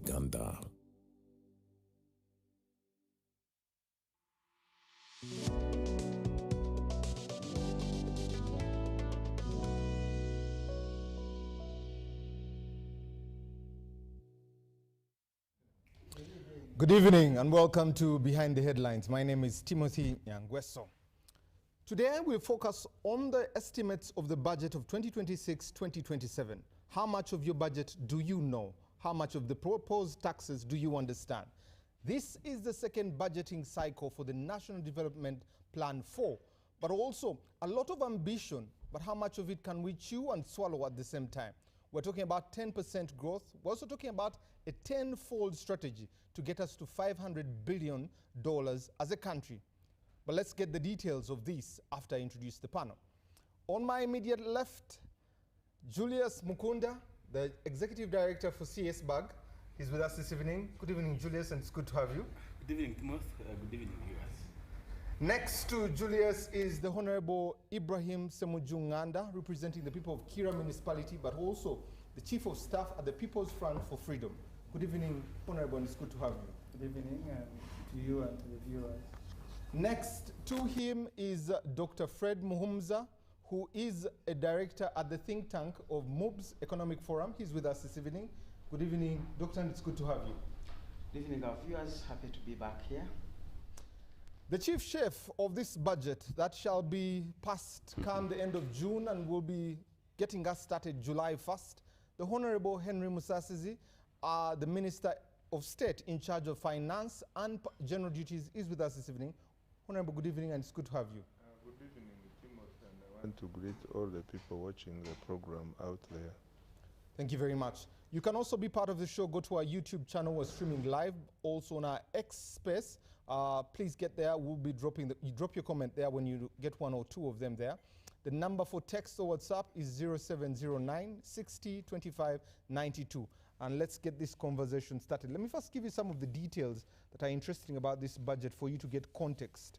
Uganda. Good evening and welcome to Behind the Headlines. My name is Timothy Nyangweso. Today we'll focus on the estimates of the budget of 2026-2027. How much of your budget do you know? How much of the proposed taxes do you understand? This is the second budgeting cycle for the National Development Plan 4, but also a lot of ambition, but how much of it can we chew and swallow at the same time? We're talking about 10% growth. We're also talking about a 10-fold strategy to get us to $500 billion as a country. But let's get the details of this after I introduce the panel. On my immediate left, Julius Mukunda, the Executive Director for CSBAG. He's with us this evening. Good evening, Julius, and it's good to have you. Good evening, Timothy. Good evening, viewers. Next to Julius is the Honorable Ibrahim Ssemujju, representing the people of Kira Municipality, but also the Chief of Staff at the People's Front for Freedom. Good evening, Honorable, and it's good to have you. Good evening to you and to the viewers. Next to him is Dr. FredMuhumuza, who is a director at the think tank of MUBS Economic Forum. He's with us this evening. Good evening, Doctor, and it's good to have you. Good evening, our viewers. Happy to be back here. The chief chef of this budget that shall be passed come the end of June and will be getting us started July 1st, the Honorable Henry Musasizi, the Minister of State in charge of Finance and General Duties, is with us this evening. Honorable, good evening, and it's good to have you. Good evening, Timothy, and I want to greet all the people watching the program out there. Thank you very much. You can also be part of the show. Go to our YouTube channel. We're streaming live. Also on our X space. Please get there. We'll be dropping you drop your comment there when you get one or two of them there. The number for text or WhatsApp is 0709 60 25 92. And let's get this conversation started. Let me first give you some of the details that are interesting about this budget for you to get context.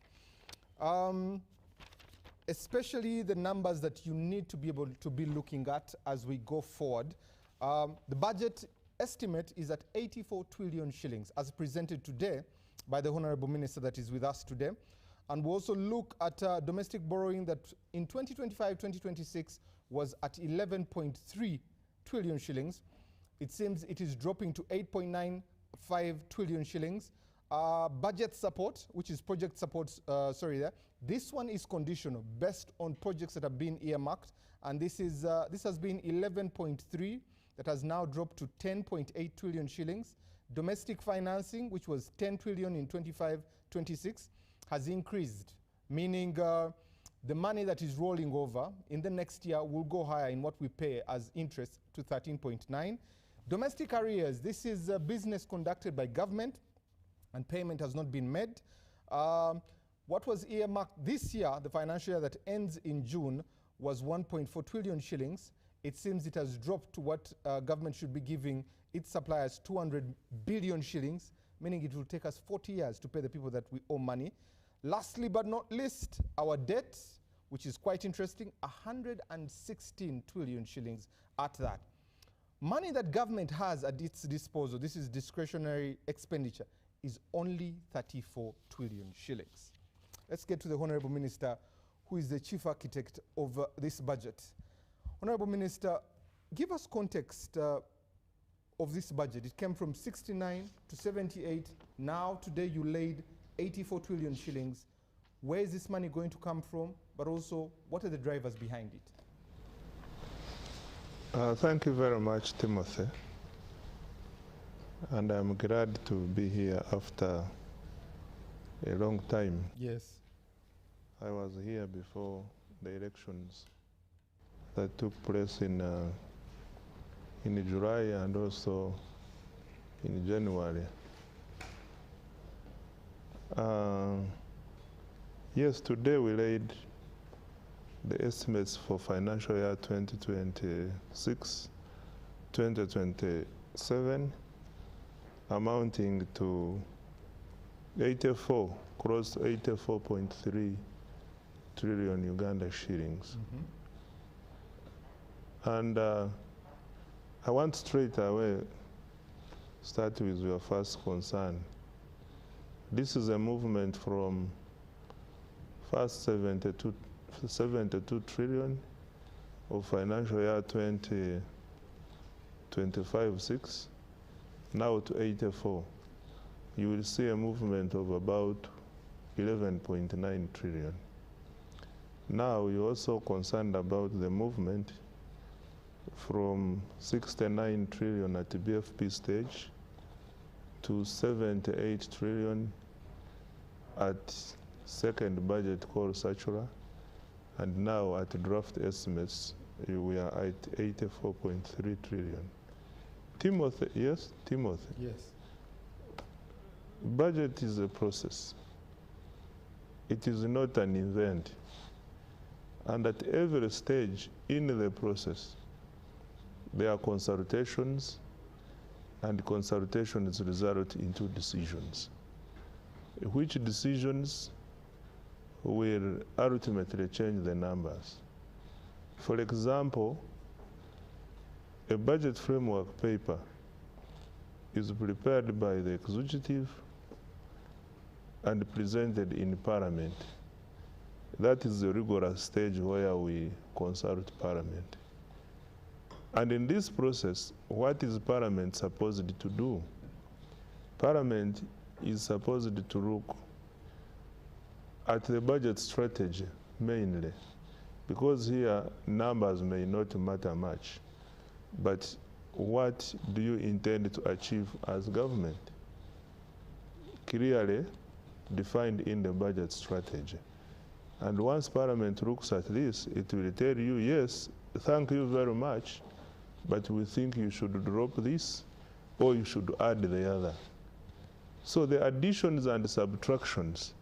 Especially the numbers that you need to be able to be looking at as we go forward. The budget estimate is at 84 trillion shillings as presented today by the Honorable Minister that is with us today. And we also look at domestic borrowing that in 2025-2026 was at 11.3 trillion shillings. It seems it is dropping to 8.95 trillion shillings. Budget support, which is project support, this one is conditional based on projects that have been earmarked, and this has been 11.3 that has now dropped to 10.8 trillion shillings. Domestic financing, which was 10 trillion in 25-26, has increased, meaning the money that is rolling over in the next year will go higher in what we pay as interest to 13.9. Domestic arrears, this is a business conducted by government and payment has not been made. What was earmarked this year, the financial year that ends in June, was 1.4 trillion shillings. It seems it has dropped to what government should be giving its suppliers 200 billion shillings, meaning it will take us 40 years to pay the people that we owe money. Lastly but not least, our debt, which is quite interesting, 116 trillion shillings at that. Money that government has at its disposal, this is discretionary expenditure, is only 34 trillion shillings. Let's get to the Honorable Minister, who is the chief architect of this budget. Honorable Minister, give us context of this budget. It came from 69 to 78. Now, today you laid 84 trillion shillings. Where is this money going to come from? But also, what are the drivers behind it? Thank you very much, Timothy. And I'm glad to be here after a long time. Yes. I was here before the elections that took place in July and also in January. Yes, today we laid the estimates for financial year 2026-2027 amounting to 84, close to 84.3 trillion Uganda shillings. And I want straight away start with your first concern. This is a movement from first 72 trillion of financial year 2025-6, now to 84. You will see a movement of about 11.9 trillion. Now you're also concerned about the movement from 69 trillion at the BFP stage to 78 trillion at second budget called Satura, and now at draft estimates we are at 84.3 trillion. Timothy, yes? Timothy? Yes. Budget is a process. It is not an event. And at every stage in the process, there are consultations, and consultations result into decisions. Which decisions will ultimately change the numbers? For example, a budget framework paper is prepared by the executive and presented in Parliament. That is the rigorous stage where we consult Parliament. And in this process, what is Parliament supposed to do? Parliament is supposed to look at the budget strategy mainly, because here numbers may not matter much, but what do you intend to achieve as government? Clearly defined in the budget strategy. And once Parliament looks at this, it will tell you, yes, thank you very much, but we think you should drop this, or you should add the other. So the additions and subtractions,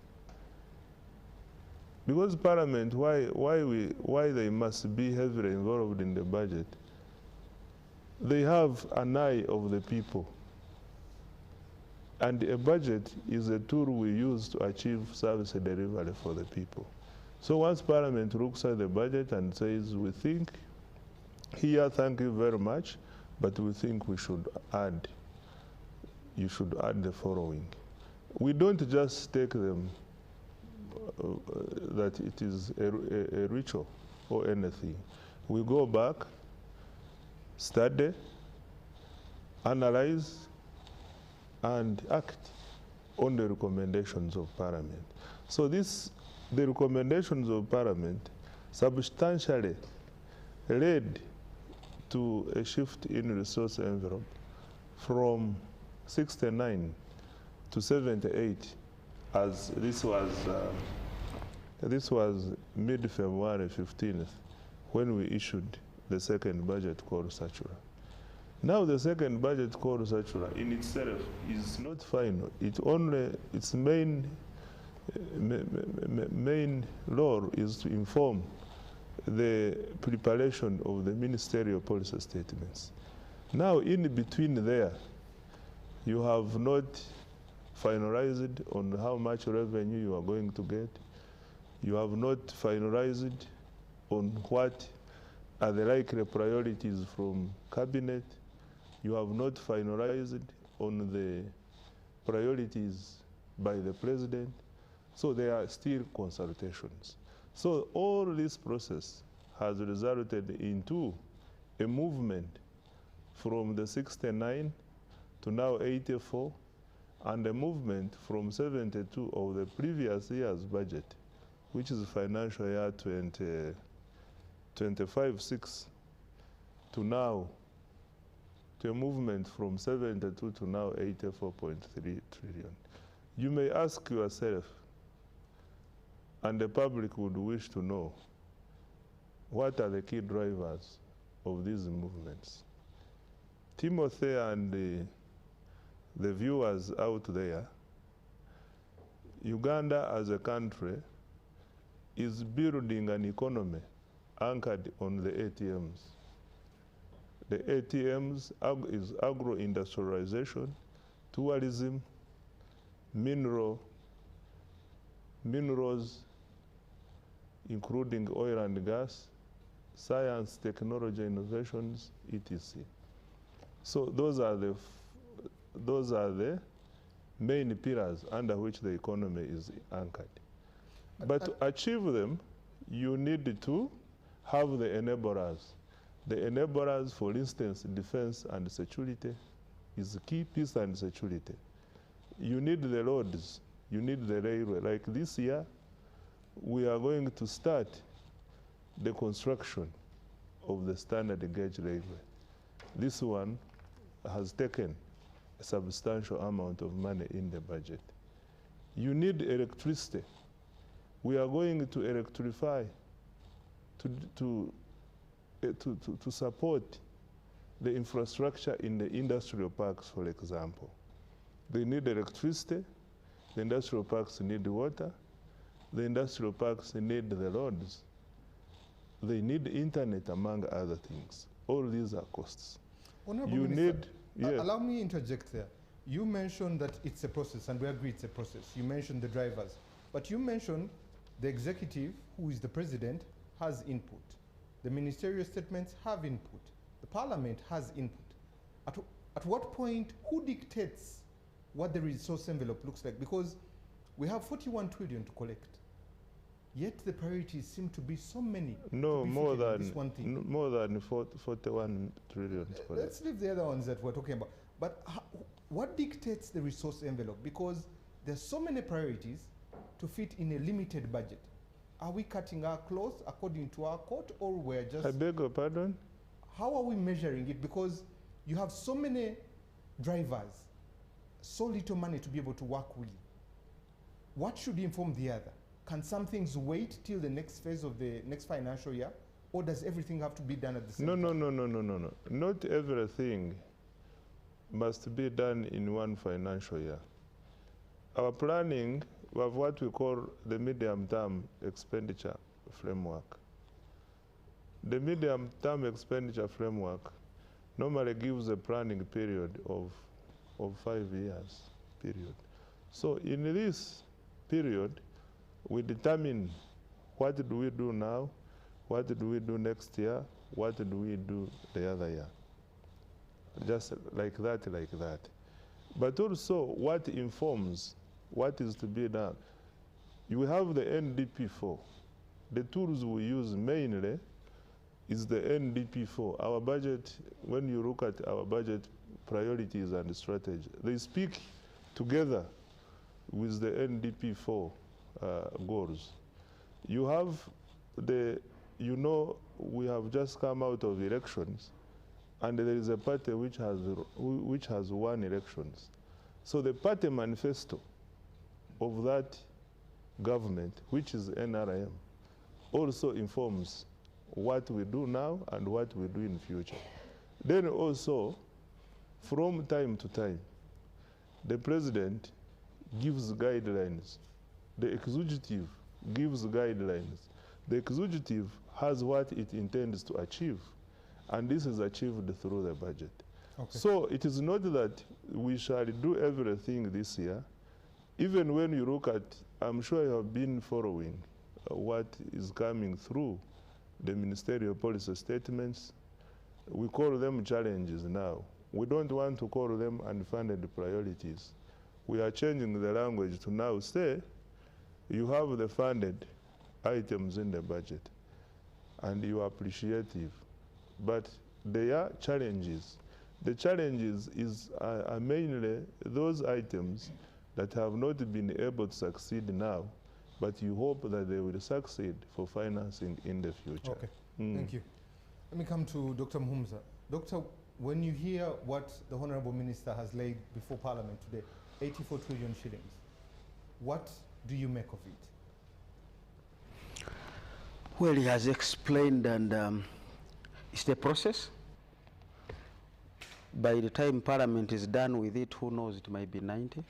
because Parliament, why they must be heavily involved in the budget, they have an eye of the people. And a budget is a tool we use to achieve service delivery for the people. So once Parliament looks at the budget and says, we think here, thank you very much, but we think we should add, you should add the following. We don't just take them that it is a ritual or anything. We go back, study, analyze, and act on the recommendations of Parliament. So the recommendations of Parliament substantially led to a shift in resource envelope from 69 to 78, as this was mid-February 15th when we issued the second budget called Satura. Now the second budget called Satura in itself is not final. Its main role is to inform the preparation of the ministerial policy statements. Now in between there, you have not finalized on how much revenue you are going to get. You have not finalized on what are the likely priorities from cabinet. You have not finalized on the priorities by the president. So there are still consultations. So all this process has resulted into a movement from the 69 to now 84, and a movement from 72 of the previous year's budget, which is financial year 25-6, to now, to a movement from 72 to now 84.3 trillion. You may ask yourself, and the public would wish to know, what are the key drivers of these movements? Timothy and the viewers out there, Uganda as a country is building an economy anchored on the ATMs. The ATMs is agro-industrialization, tourism, minerals, including oil and gas, science, technology, innovations, etc. So those are those are the main pillars under which the economy is anchored. But to achieve them, you need to have the enablers. The enablers, for instance, defense and security is key, peace and security. You need the roads, you need the railway. Like this year, we are going to start the construction of the standard gauge railway. This one has taken a substantial amount of money in the budget. You need electricity. We are going to electrify to support the infrastructure in the industrial parks, for example. They need electricity, the industrial parks need water, the industrial parks need the roads, they need internet, among other things. All these are costs. Honorable You Minister, need, yeah. allow me to interject there. You mentioned that it's a process, and we agree it's a process. You mentioned the drivers, but you mentioned the executive, who is the president, has input. The ministerial statements have input. The parliament has input. At what point, who dictates what the resource envelope looks like? Because we have 41 trillion to collect. Yet the priorities seem to be so many. No, more than, this one thing. more than 41 trillion. Let's leave the other ones that we're talking about. But what dictates the resource envelope? Because there's so many priorities to fit in a limited budget. Are we cutting our cloth according to our court, or we're just... I beg your pardon? How are we measuring it? Because you have so many drivers, so little money to be able to work with. What should inform the other? Can some things wait till the next phase of the next financial year? Or does everything have to be done at the same time? No. Not everything must be done in one financial year. Our planning of what we call the medium-term expenditure framework. The medium-term expenditure framework normally gives a planning period of 5 years, period. So in this period, we determine what do we do now, what do we do next year, what do we do the other year. Just like that. But also what informs what is to be done. You have the NDP4. The tools we use mainly is the NDP4. Our budget, when you look at our budget priorities and strategy, they speak together with the NDP4 goals. You have the, we have just come out of elections, and there is a party which has won elections. So the party manifesto of that government, which is NRM, also informs what we do now and what we do in future. Then also, from time to time, the president gives guidelines. The executive gives guidelines. The executive has what it intends to achieve, and this is achieved through the budget. Okay. So it is not that we shall do everything this year. Even when you look at, I'm sure you have been following what is coming through the ministerial policy statements. We call them challenges now. We don't want to call them unfunded priorities. We are changing the language to now say, you have the funded items in the budget, and you are appreciative, but they are challenges. The challenges are mainly those items that have not been able to succeed now, but you hope that they will succeed for financing in the future. Okay, thank you. Let me come to Dr. Muhumuza. Doctor, when you hear what the Honorable Minister has laid before Parliament today, 84 trillion shillings, what do you make of it? Well, he has explained, and it's the process. By the time Parliament is done with it, who knows, it might be 90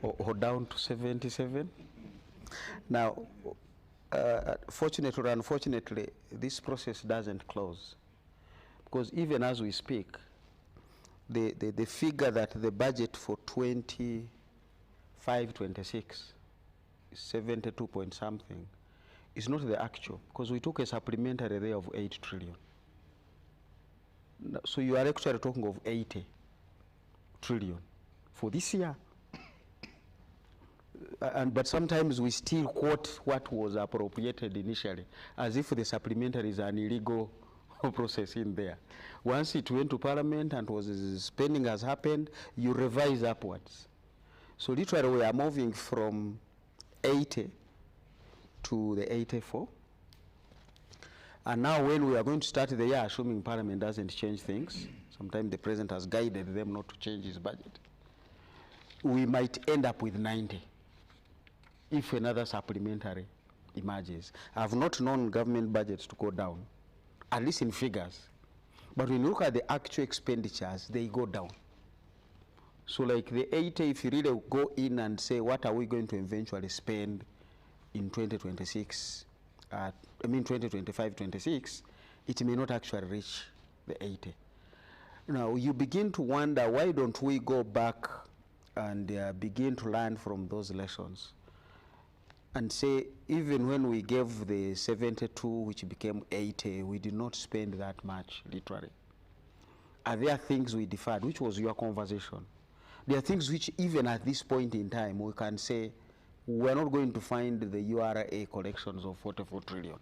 or down to 77. Now, fortunately or unfortunately, this process doesn't close, because even as we speak, the figure that the budget for 25-26 is 72 point something is not the actual, because we took a supplementary there of 8 trillion. So you are actually talking of 80. trillion for this year. But sometimes we still quote what was appropriated initially, as if the supplementary is an illegal process in there. Once it went to Parliament and spending has happened, you revise upwards. So literally we are moving from 80 to the 84. And now when we are going to start the year, assuming Parliament doesn't change things, sometimes the President has guided them not to change his budget, we might end up with 90 if another supplementary emerges. I have not known government budgets to go down, at least in figures. But when you look at the actual expenditures, they go down. So like the 80, if you really go in and say, what are we going to eventually spend in 2026, 2025-26, it may not actually reach the 80. Now, you begin to wonder, why don't we go back and begin to learn from those lessons? And say, even when we gave the 72, which became 80, we did not spend that much, literally. Are there things we deferred, which was your conversation? There are things which, even at this point in time, we can say, we're not going to find the URA collections of 44 trillion.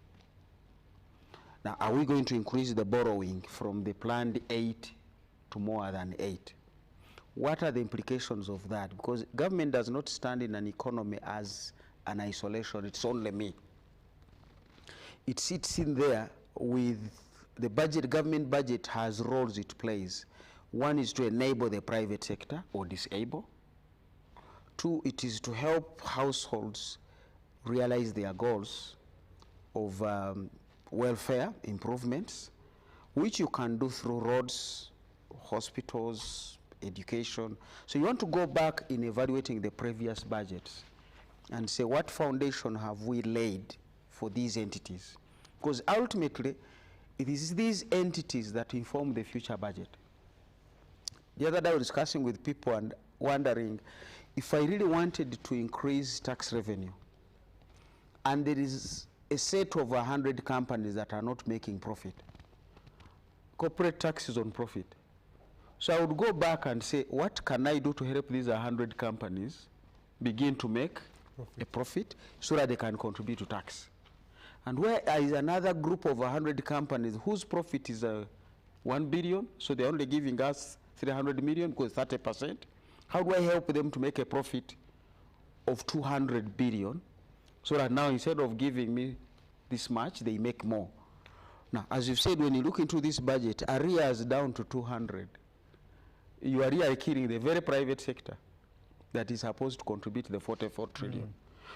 Now, are we going to increase the borrowing from the planned 8 to more than 8? What are the implications of that? Because government does not stand in an economy as an isolation, it's only me. It sits in there with the budget. Government budget has roles it plays. One is to enable the private sector or disable. Two, it is to help households realize their goals of welfare improvements, which you can do through roads, hospitals, education. So you want to go back in evaluating the previous budgets and say, what foundation have we laid for these entities? Because ultimately, it is these entities that inform the future budget. The other day I was discussing with people and wondering, if I really wanted to increase tax revenue, and there is a set of 100 companies that are not making profit, corporate tax is on profit. So I would go back and say, what can I do to help these 100 companies begin to make a profit so that they can contribute to tax? And where is another group of 100 companies whose profit is 1 billion, so they're only giving us 300 million because 30%. How do I help them to make a profit of 200 billion so that now instead of giving me this much, they make more? Now, as you've said, when you look into this budget, arrears down to 200. You are really killing the very private sector that is supposed to contribute to the 44 trillion.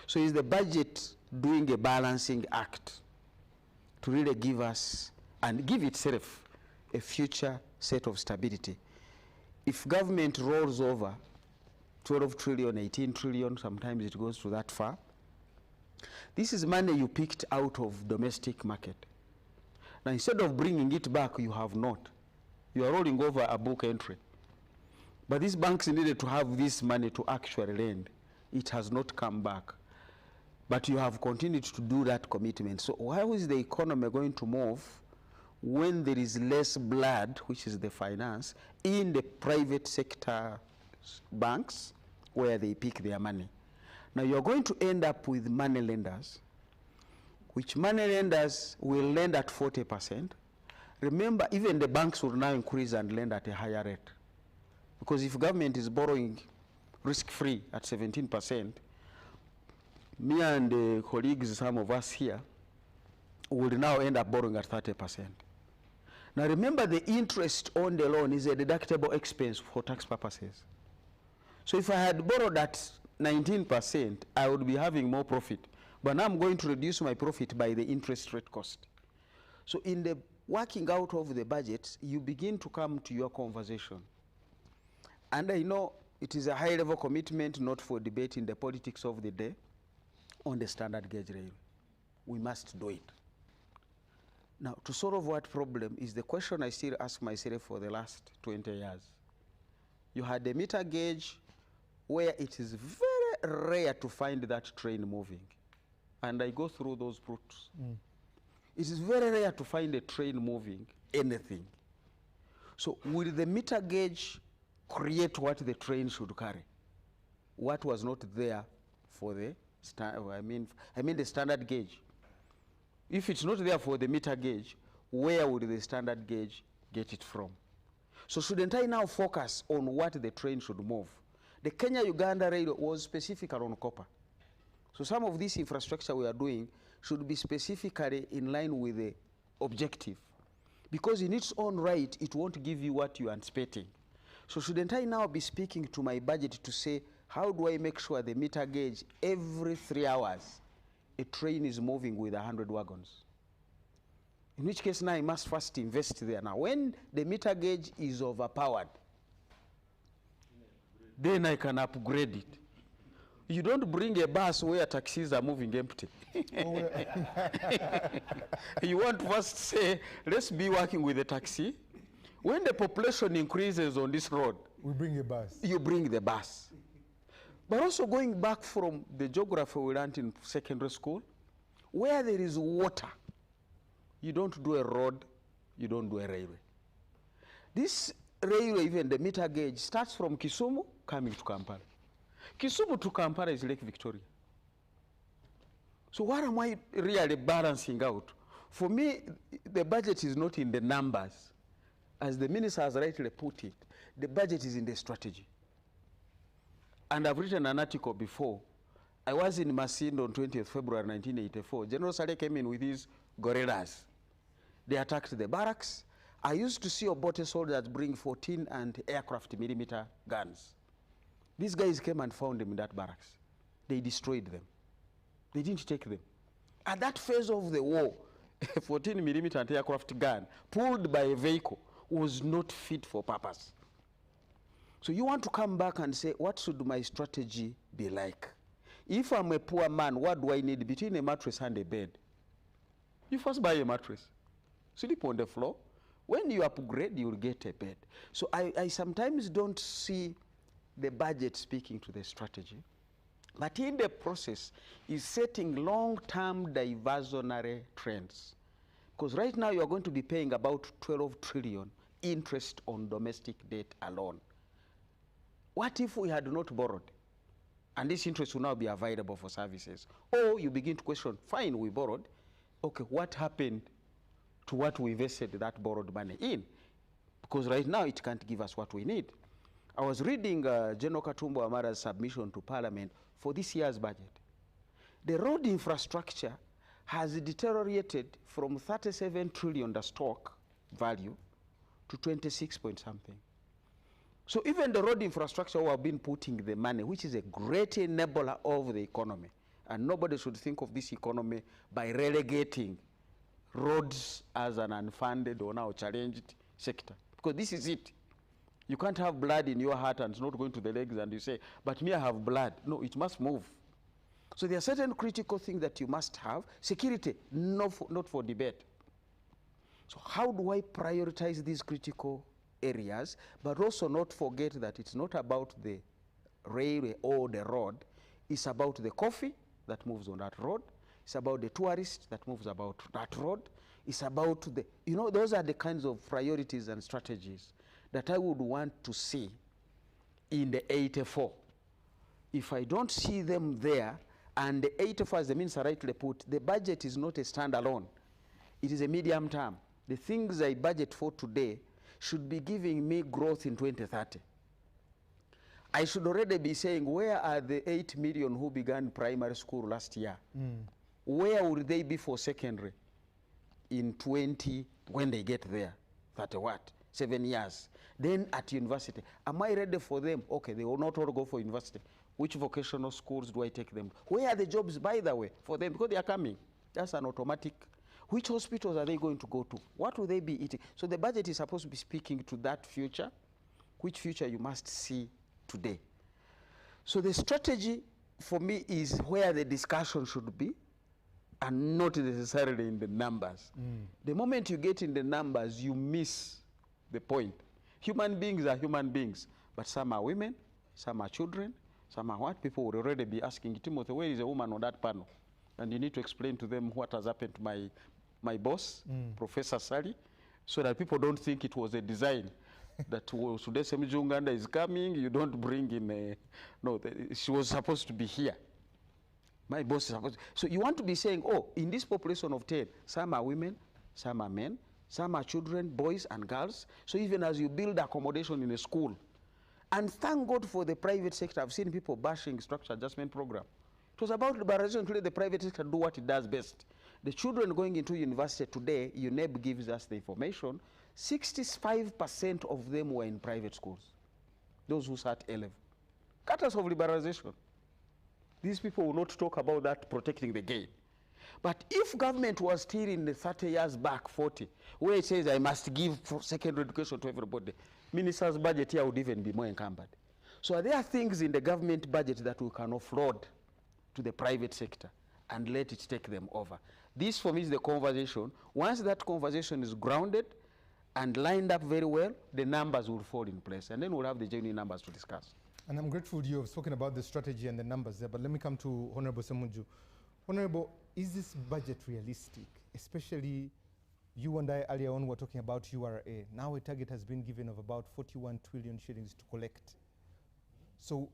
So is the budget doing a balancing act to really give us and give itself a future set of stability? If government rolls over 12 trillion, 18 trillion, sometimes it goes to that far, this is money you picked out of domestic market. Now, instead of bringing it back, you have not. You are rolling over a book entry. But these banks needed to have this money to actually lend. It has not come back. But you have continued to do that commitment. So how is the economy going to move when there is less blood, which is the finance, in the private sector banks where they pick their money? Now you're going to end up with money lenders, which money lenders will lend at 40%. Remember, even the banks will now increase and lend at a higher rate. Because if government is borrowing risk-free at 17%, me and the colleagues, some of us here, will now end up borrowing at 30%. Now remember, the interest on the loan is a deductible expense for tax purposes. So if I had borrowed at 19%, I would be having more profit. But now I'm going to reduce my profit by the interest rate cost. So in the working out of the budget, you begin to come to your conversation. And I know it is a high-level commitment, not for debate in the politics of the day, on the standard gauge rail. We must do it. Now, to solve what problem is the question I still ask myself for the last 20 years. You had a meter gauge where it is very rare to find that train moving. And I go through those routes. It is very rare to find a train moving anything. So will the meter gauge create what the train should carry. What was not there for the, I mean the standard gauge. If it's not there for the meter gauge, where would the standard gauge get it from? So shouldn't I now focus on what the train should move? The Kenya-Uganda rail was specific around copper. So some of this infrastructure we are doing should be specifically in line with the objective. Because in its own right, it won't give you what you are anticipating. So shouldn't I now be speaking to my budget to say, how do I make sure the meter gauge, every 3 hours, a train is moving with 100 wagons? In which case now I must first invest there. Now when the meter gauge is overpowered, then I can upgrade it. You don't bring a bus where taxis are moving empty. You want to first say, let's be working with the taxi. When the population increases on this road, we bring a bus. You bring the bus. But also going back from the geography we learned in secondary school, where there is water, you don't do a road, you don't do a railway. This railway, even the meter gauge, starts from Kisumu coming to Kampala. Kisumu to Kampala is Lake Victoria. So what am I really balancing out? For me, the budget is not in the numbers. As the minister has rightly put it, the budget is in the strategy. And I've written an article before. I was in Masindi on 20th February 1984. General Saleh came in with his guerrillas. They attacked the barracks. I used to see Obote soldiers bring 14 anti-aircraft millimeter guns. These guys came and found them in that barracks. They destroyed them. They didn't take them. At that phase of the war, a 14 millimeter anti-aircraft gun pulled by a vehicle was not fit for purpose. So you want to come back and say, what should my strategy be like? If I'm a poor man, what do I need between a mattress and a bed? You first buy a mattress. Sleep on the floor. When you upgrade, you'll get a bed. So I sometimes don't see the budget speaking to the strategy. But in the process, is setting long-term diversionary trends. Because right now you are going to be paying about 12 trillion interest on domestic debt alone. What if we had not borrowed? And this interest will now be available for services. Or you begin to question, fine, we borrowed. Okay, what happened to what we invested that borrowed money in? Because right now it can't give us what we need. I was reading General Katumbo Amara's submission to Parliament for this year's budget. The road infrastructure has deteriorated from 37 trillion, the stock value, to 26 point something. So even the road infrastructure we have been putting the money, which is a great enabler of the economy, and nobody should think of this economy by relegating roads as an unfunded or now challenged sector, because this is it. You can't have blood in your heart and it's not going to the legs and you say, but me, I have blood. No, it must move. So there are certain critical things that you must have. Security, not for debate. So how do I prioritize these critical areas, but also not forget that it's not about the railway or the road. It's about the coffee that moves on that road. It's about the tourist that moves about that road. It's about the, those are the kinds of priorities and strategies that I would want to see in the 84. If I don't see them there, and the 84, as the minister rightly put, the budget is not a standalone. It is a medium term. The things I budget for today should be giving me growth in 2030. I should already be saying, where are the 8 million who began primary school last year? Where will they be for secondary in when they get there? 7 years. Then at university, am I ready for them? Okay, they will not all go for university. Which vocational schools do I take them? Where are the jobs, by the way, for them? Because they are coming. That's an automatic. Which hospitals are they going to go to? What will they be eating? So the budget is supposed to be speaking to that future, which future you must see today. So the strategy for me is where the discussion should be and not necessarily in the numbers. The moment you get in the numbers, you miss the point. Human beings are human beings, but some are women, some are children, some are what? People would already be asking, Timothy, where is a woman on that panel? And you need to explain to them what has happened to my boss, Professor Sally, so that people don't think it was a design. that today Ssemujju is coming, you don't bring in a, no, she was supposed to be here. My boss is supposed to, so you want to be saying, oh, in this population of 10, some are women, some are men, some are children, boys and girls. So even as you build accommodation in a school, and thank God for the private sector, I've seen people bashing structure adjustment program. It was about liberalization to let the private sector do what it does best. The children going into university today, UNEB gives us the information, 65% of them were in private schools, those who sat A-level. Cutters of liberalization. These people will not talk about that protecting the gain. But if government was still in the 30 years back, 40, where it says I must give secondary education to everybody, minister's budget here would even be more encumbered. So are there things in the government budget that we can offload to the private sector and let it take them over? This for me is the conversation. Once that conversation is grounded and lined up very well, the numbers will fall in place, and then we'll have the genuine numbers to discuss. And I'm grateful you have spoken about the strategy and the numbers there, but let me come to Honorable Ssemujju. Honorable, is this budget realistic? Especially you and I earlier on were talking about URA. Now a target has been given of about 41 trillion shillings to collect. So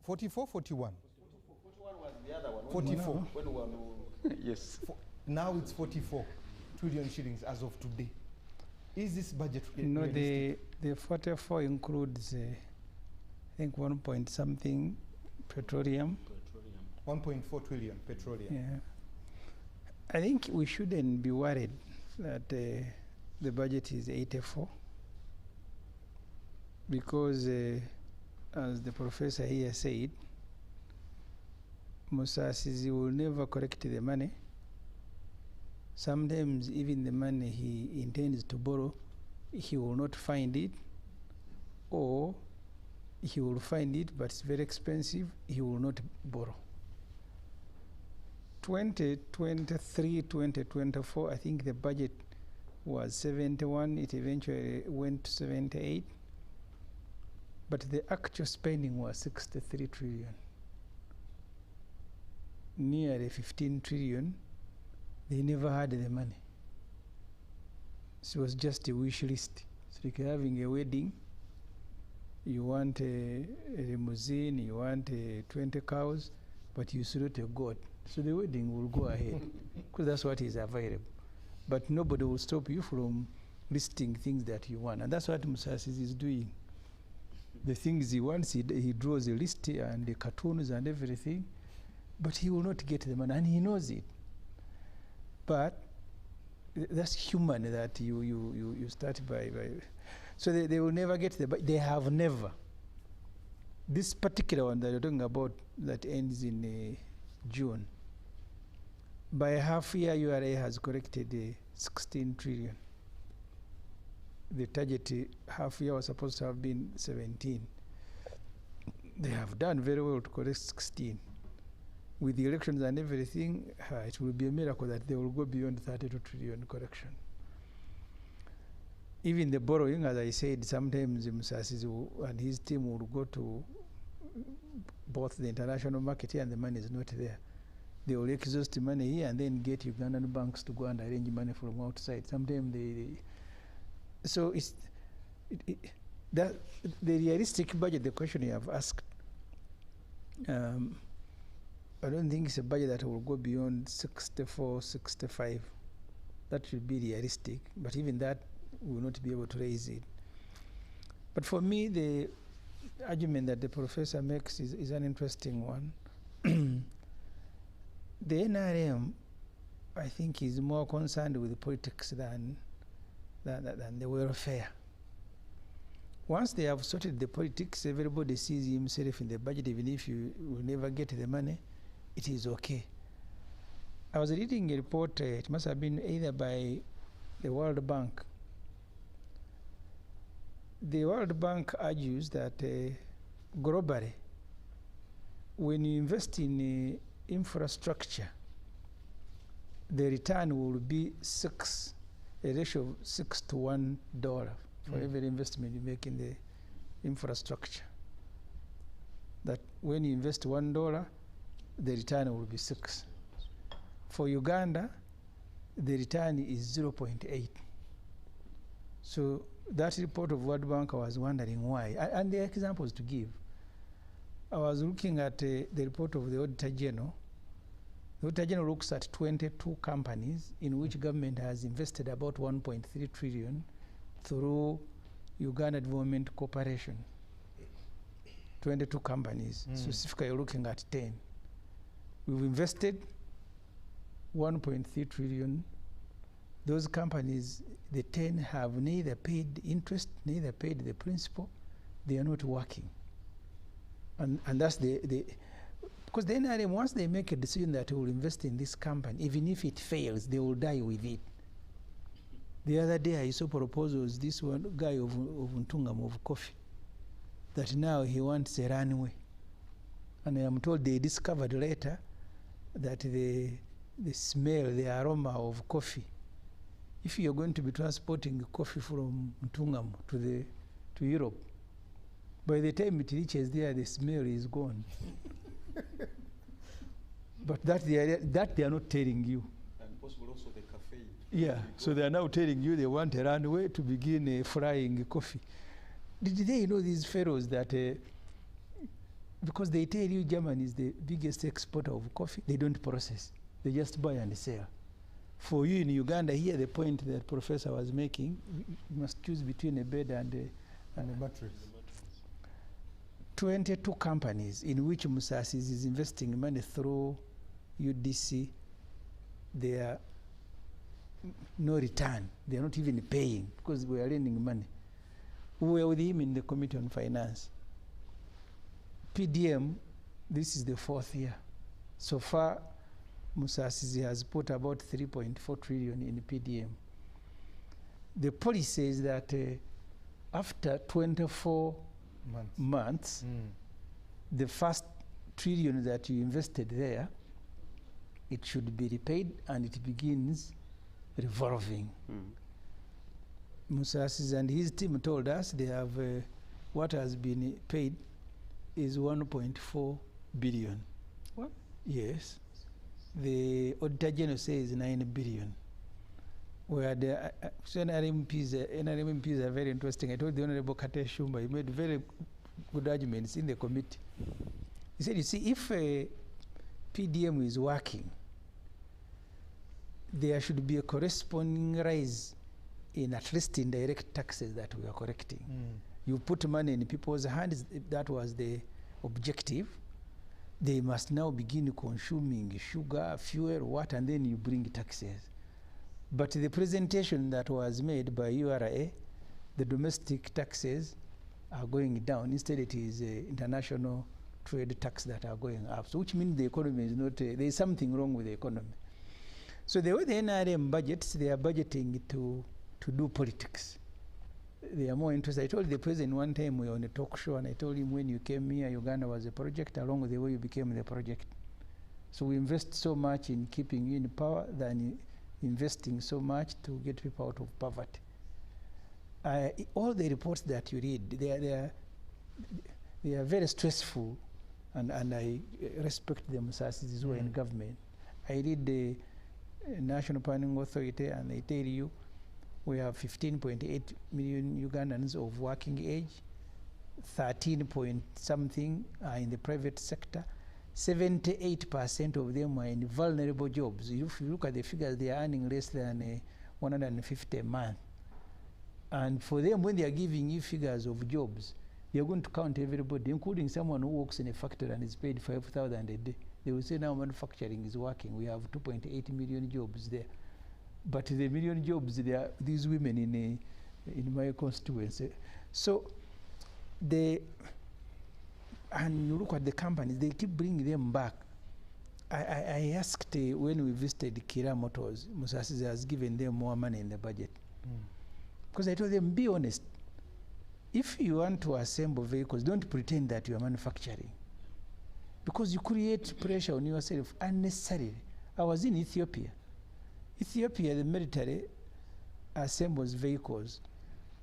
44, 41? 41 was the other one. 44. When we were yes. Now it's 44 trillion shillings as of today. Is this budget No, realistic? the 44 includes, I think, 1 point something petroleum. 1.4 trillion petroleum. Yeah. I think we shouldn't be worried that the budget is 84, because as the professor here said, Musasizi will never collect the money. Sometimes even the money he intends to borrow, he will not find it, or he will find it but it's very expensive, he will not borrow. 2023, 2024, I think the budget was 71, it eventually went to 78, but the actual spending was 63 trillion. Nearly 15 trillion, they never had the money. So it was just a wish list. So like having a wedding, you want a limousine, you want 20 cows, but you salute a goat. So the wedding will go ahead, because that's what is available. But nobody will stop you from listing things that you want. And that's what Musasizi is doing. The things he wants, he draws a list and the cartoons and everything, but he will not get the money, and he knows it. But that's human, that you start by so they will never get the, but they have never. This particular one that you're talking about that ends in June, by half year URA has collected 16 trillion. The target half year was supposed to have been 17. They have done very well to collect 16. With the elections and everything, it will be a miracle that they will go beyond 32 trillion collection. Even the borrowing, as I said, sometimes Musasizi and his team will go to both the international market here and the money is not there. They will exhaust the money here and then get Ugandan banks to go and arrange money from outside. Sometimes so it's the realistic budget, the question you have asked, I don't think it's a budget that will go beyond 64, 65. That should be realistic, but even that will not be able to raise it. But for me, the argument that the professor makes is an interesting one. The NRM, I think, is more concerned with politics than the welfare. Once they have sorted the politics, everybody sees himself in the budget, even if you will never get the money, it is okay. I was reading a report, it must have been either by the World Bank. The World Bank argues that globally, when you invest in infrastructure, the return will be a ratio of $6 to $1 for every investment you make in the infrastructure. That when you invest $1, the return will be 6. For Uganda, the return is 0.8. So that report of World Bank, I was wondering why. And the examples to give. I was looking at the report of the Auditor General. The Auditor General looks at 22 companies in which government has invested about 1.3 trillion through Uganda Development Corporation. 22 companies, specifically looking at 10. We've invested 1.3 trillion. Those companies, the 10 have neither paid interest, neither paid the principal. They are not working. And that's because the NRM, once they make a decision that they will invest in this company, even if it fails, they will die with it. The other day I saw proposals, this one guy of Ntungam of coffee, that now he wants a runway. And I am told they discovered later that the smell, the aroma of coffee, if you're going to be transporting coffee from Ntungam to Europe, by the time it reaches there, the smell is gone. But that they are not telling you. And possible also the caffeine. Yeah, so they are now telling you they want a runway to begin frying coffee. Did they know, these fellows, that because they tell you Germany is the biggest exporter of coffee, they don't process. They just buy and sell. For you in Uganda, here the point that Professor was making, you must choose between a bed and a mattress. 22 companies in which Musasizi is investing money through UDC, they are no return. They are not even paying because we are lending money. We were with him in the Committee on Finance. PDM, this is the 4th year. So far, Musasizi has put about 3.4 trillion in PDM. The policy is that after 24 months, the first trillion that you invested there, it should be repaid and it begins revolving. Musasizi and his team told us they have what has been paid is 1.4 billion. What? Yes. The Auditor General says 9 billion. Where the NRMPs are very interesting. I told the Honorable Kate Shumba, he made very good arguments in the committee. He said, you see, if PDM is working, there should be a corresponding rise in at least indirect taxes that we are correcting. You put money in people's hands, that was the objective. They must now begin consuming sugar, fuel, what, and then you bring taxes. But the presentation that was made by URA, the domestic taxes are going down. Instead, it is international trade tax that are going up. So which means the economy is not, there is something wrong with the economy. So the way the NRM budgets, they are budgeting to do politics. They are more interested. I told the president one time we were on a talk show, and I told him, when you came here, Uganda was a project, along with the way you became the project. So we invest so much in keeping you in power than investing so much to get people out of poverty. All the reports that you read, they are very stressful, and I respect them as who are in government. I read the National Planning Authority, and they tell you we have 15.8 million Ugandans of working age, 13 point something are in the private sector. 78% of them are in vulnerable jobs. If you look at the figures, they are earning less than 150 a month. And for them, when they are giving you figures of jobs, they are going to count everybody, including someone who works in a factory and is paid 5,000 a day. They will say now manufacturing is working. We have 2.8 million jobs there. But the million jobs, there are these women in my constituency. So and you look at the companies, they keep bringing them back. I asked when we visited Kira Motors, Musasizi has given them more money in the budget. Because I told them, be honest. If you want to assemble vehicles, don't pretend that you are manufacturing. Because you create pressure on yourself unnecessarily. I was in Ethiopia. Ethiopia, the military assembles vehicles.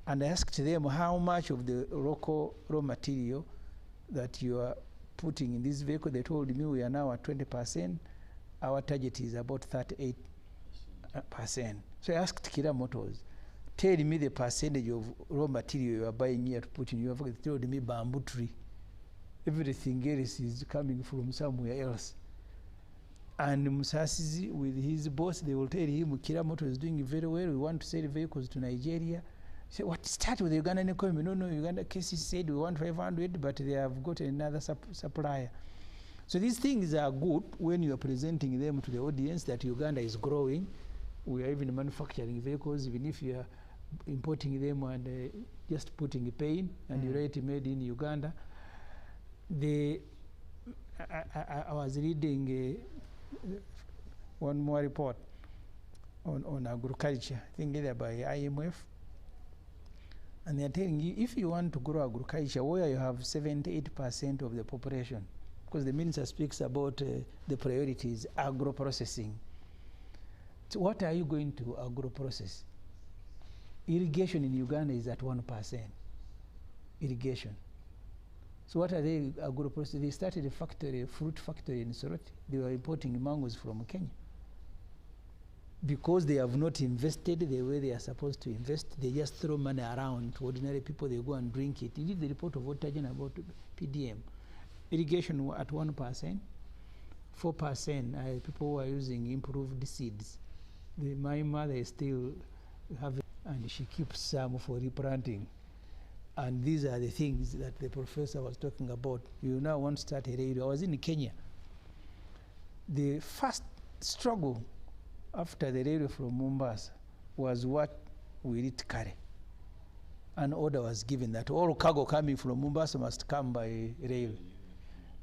And I asked them how much of the local raw material that you are putting in this vehicle. They told me we are now at 20%. Our target is about 38%. So I asked Kira Motors, tell me the percentage of raw material you are buying here to put in your pocket. Told me bamboo tree. Everything else is coming from somewhere else. And Musasizi, with his boss, they will tell him, Kiramoto is doing very well. We want to sell vehicles to Nigeria. Say, what start with the Ugandan economy? No, Uganda cases said we want 500, but they have got another supplier. So these things are good when you are presenting them to the audience that Uganda is growing. We are even manufacturing vehicles, even if you are importing them and just putting a pay in, and you write made in Uganda. I was reading one more report on agriculture, I think either by IMF, and they are telling you if you want to grow agriculture where you have 78% of the population, because the minister speaks about the priorities, agro-processing. So what are you going to agro-process? Irrigation in Uganda is at 1%. Irrigation. So what are they agro-processing? They started a factory, a fruit factory in Soroti. They were importing mangoes from Kenya. Because they have not invested the way they are supposed to invest, they just throw money around to ordinary people, they go and drink it. You did the report of Otajan about PDM. Irrigation at 1%, 4% people who are using improved seeds. My mother is still having, and she keeps some for replanting. And these are the things that the professor was talking about. You now want to start a radio. I was in Kenya. The first struggle after the radio from Mombasa was what we did carry. An order was given that all cargo coming from Mombasa must come by rail.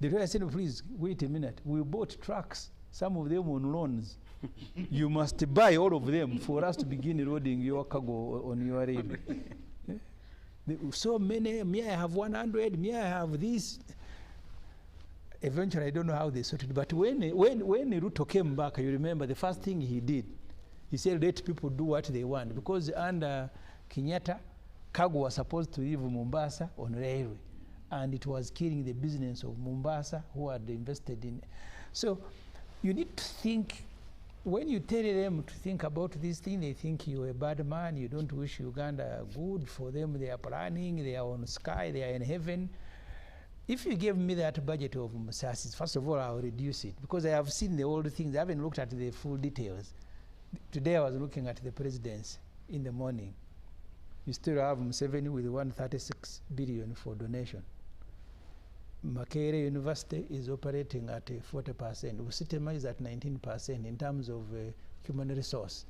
The railway said, please, wait a minute. We bought trucks, some of them on loans. You must buy all of them for us to begin loading your cargo on your rail. So many, may I have 100, may I have this. Eventually, I don't know how they sorted, but when Ruto came back, you remember the first thing he did, he said, let people do what they want, because under Kenyatta, cargo was supposed to leave Mombasa on railway, and it was killing the business of Mombasa, who had invested in. So you need to think, when you tell them to think about this thing, they think you're a bad man, you don't wish Uganda good. For them, they are planning, they are on sky, they are in heaven. If you give me that budget of Musasizi, first of all, I'll reduce it, because I have seen the old things. I haven't looked at the full details. Today I was looking at the presidency in the morning. You still have Museveni with 136 billion for donation. Makerere University is operating at 40%. Usitema is at 19% in terms of human resource.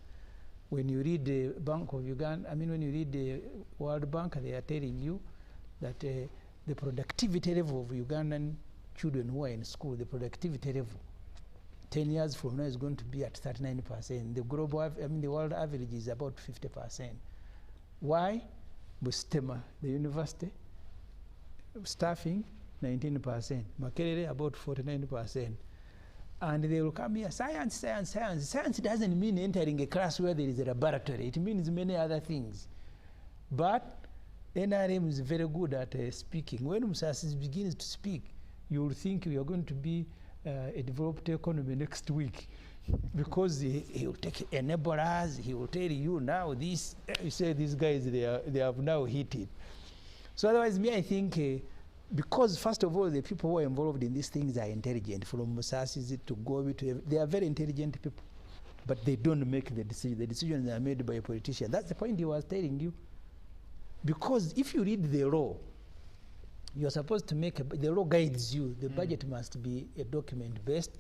When you read the Bank of Uganda, when you read the World Bank, they are telling you that the productivity level of Ugandan children who are in school, the productivity level, 10 years from now is going to be at 39%. The global, the world average is about 50%. Why? Busitema, the university, staffing, 19%. Makerere, about 49%. And they will come here, science, science, science. Science doesn't mean entering a class where there is a laboratory. It means many other things. But NRM is very good at speaking. When Musasizi begins to speak, you will think you are going to be a developed economy next week, because he will take enablers, he will tell you now this, you say these guys, they have now hit it. So otherwise, I think, because first of all, the people who are involved in these things are intelligent, from Musasizi to Gobi to, they are very intelligent people, but they don't make the decision. The decisions are made by a politician. That's the point he was telling you. Because if you read the law, you're supposed to make, the law guides you. The budget must be a document based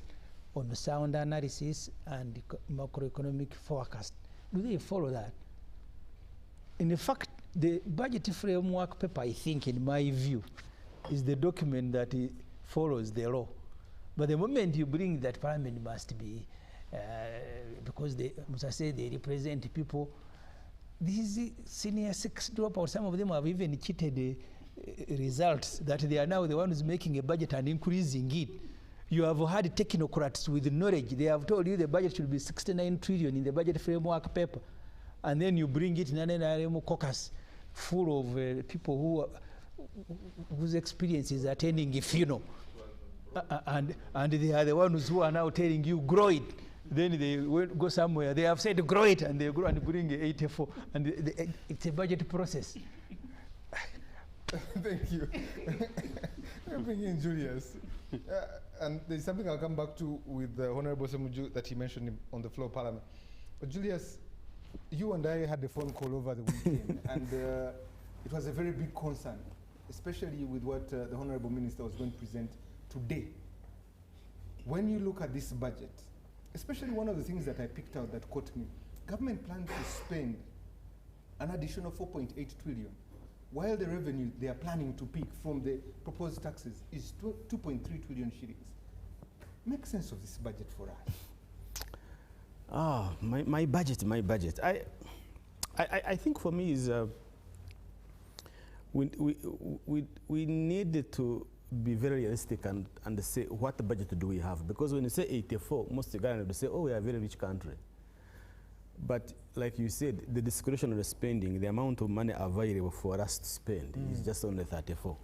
on sound analysis and macroeconomic forecast. Do they follow that? In fact, the budget framework paper, I think, in my view, is the document that follows the law. But the moment you bring that parliament must be, because Musasizi, they represent people. These senior 6 dropouts, some of them have even cheated results, that they are now the ones making a budget and increasing it. You have had technocrats with knowledge. They have told you the budget should be 69 trillion in the budget framework paper. And then you bring it in an NRM caucus full of people whose experience is attending a funeral. And they are the ones who are now telling you, grow it. Then they will go somewhere. They have said grow it, and they grow and bring 84, and it's a budget process. Thank you. I'll bring in Julius. And there's something I'll come back to with the Honorable Ssemujju that he mentioned on the floor of Parliament. But Julius, you and I had a phone call over the weekend, and it was a very big concern, especially with what the Honorable Minister was going to present today. When you look at this budget, especially one of the things that I picked out that caught me, government plans to spend an additional 4.8 trillion, while the revenue they are planning to pick from the proposed taxes is 2.3 trillion shillings. Make sense of this budget for us. Ah, my budget. I think for me is we need to be very realistic and say what budget do we have, because when you say 84, most Ugandans will say, oh, we are a very rich country. But like you said, the discretionary spending, the amount of money available for us to spend is just only 34.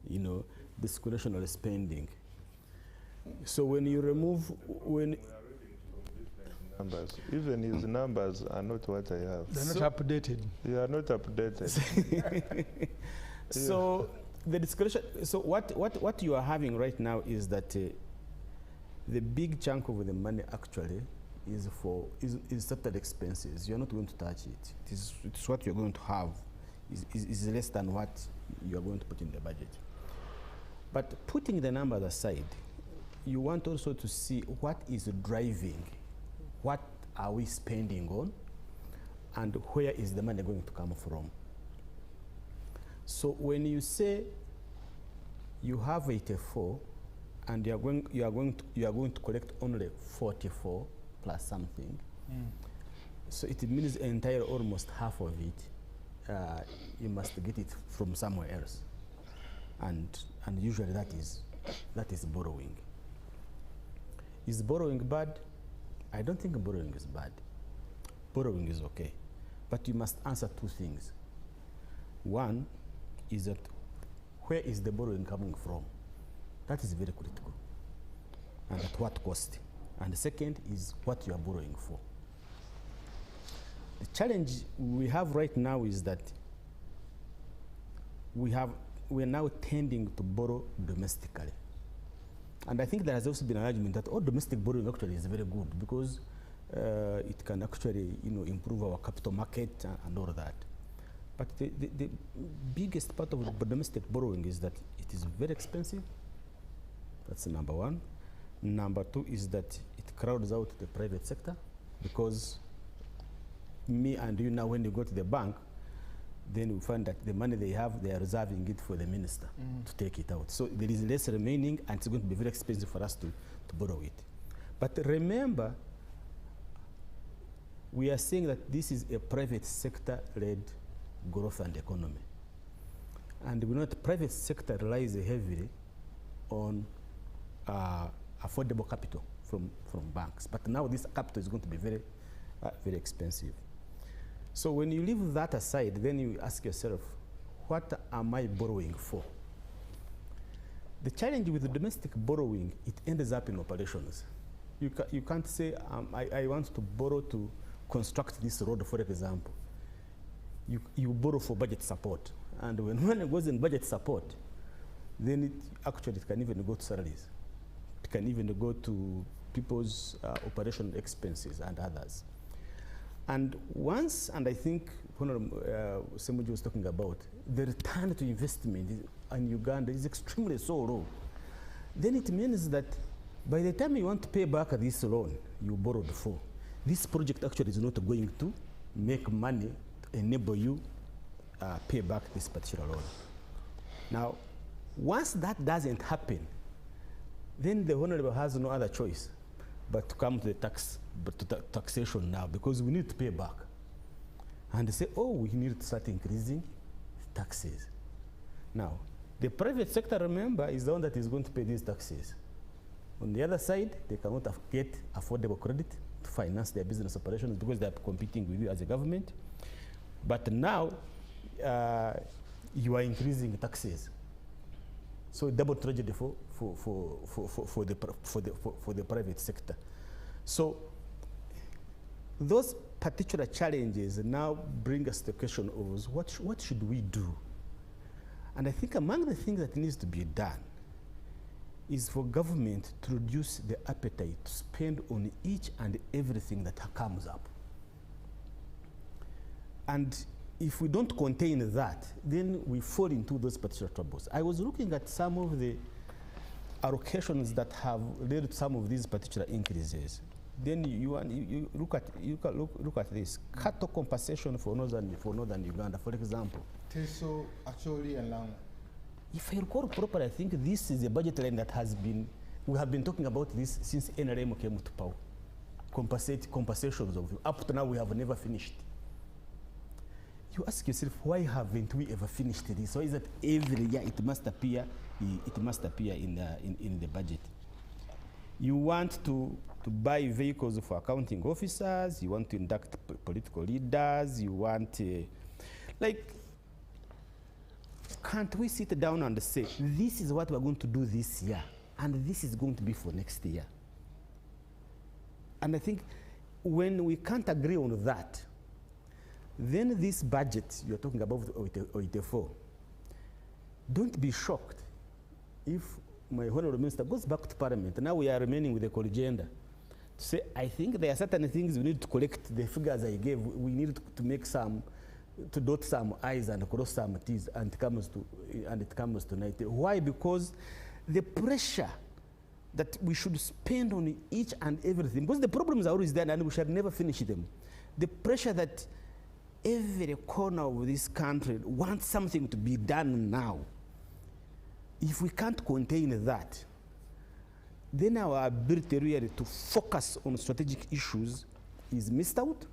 You know, discretionary spending. So when you remove, numbers. Even his numbers are not what I have. They're not updated. They are not updated. So the discretion. So what you are having right now is that the big chunk of the money actually is for certain expenses. You're not going to touch it. It's what you're going to have is less than what you are going to put in the budget. But putting the numbers aside, you want also to see what is driving, what are we spending on, and where is the money going to come from. So when you say you have 84 and you are going to collect only 44 plus something, so it means entire almost half of it you must get it from somewhere else, and usually that is borrowing. Is borrowing bad? I don't think borrowing is bad. Borrowing is okay, but you must answer two things. One is that where is the borrowing coming from? That is very critical, and at what cost? And the second is what you are borrowing for. The challenge we have right now is that we are now tending to borrow domestically. And I think there has also been an argument that domestic borrowing actually is very good because it can actually improve our capital market and all of that. But the biggest part of domestic borrowing is that it is very expensive. That's number one. Number two is that it crowds out the private sector, because me and you now, when you go to the bank, then we find that the money they have, they are reserving it for the minister to take it out. So there is less remaining, and it's going to be very expensive for us to borrow it. But remember, we are saying that this is a private sector-led growth and economy. And we know that private sector relies heavily on affordable capital from banks. But now this capital is going to be very, very expensive. So when you leave that aside, then you ask yourself, what am I borrowing for? The challenge with the domestic borrowing, it ends up in operations. You can't say, I want to borrow to construct this road, for example. You borrow for budget support. And when money goes in budget support, then it can even go to salaries. It can even go to people's operational expenses and others. And once, and I think Honorable Ssemujju was talking about, the return to investment in Uganda is extremely so low. Then it means that by the time you want to pay back this loan you borrowed for, this project actually is not going to make money to enable you pay back this particular loan. Now, once that doesn't happen, then the Honorable has no other choice but to come to the taxation now, because we need to pay back. And they say, we need to start increasing taxes. Now, the private sector, remember, is the one that is going to pay these taxes. On the other side, they cannot get affordable credit to finance their business operations because they are competing with you as a government. But now, you are increasing taxes. So double tragedy for the private sector. So those particular challenges now bring us to the question of what should we do? And I think among the things that needs to be done is for government to reduce the appetite to spend on each and everything that comes up. And if we don't contain that, then we fall into those particular troubles. I was looking at some of the allocations that have led to some of these particular increases. Then you look at this cattle compensation for northern Uganda, for example. Teso, actually, and Lang. If I recall properly, I think this is a budget line that we have been talking about this since NRM came to power. Compensations of up to now we have never finished. You ask yourself, why haven't we ever finished this? Why is that every year it must appear in the budget? You want to buy vehicles for accounting officers, you want to induct political leaders, you want can't we sit down and say, this is what we're going to do this year, and this is going to be for next year? And I think when we can't agree on that, then this budget you're talking about, 84, don't be shocked if my honorable minister goes back to parliament. Now we are remaining with the agenda to say, I think there are certain things we need to collect the figures I gave. We need to make to dot some I's and cross some T's, and it comes to 90. Why? Because the pressure that we should spend on each and everything, because the problems are always there and we shall never finish them. The pressure that every corner of this country wants something to be done now. If we can't contain that, then our ability really to focus on strategic issues is missed out.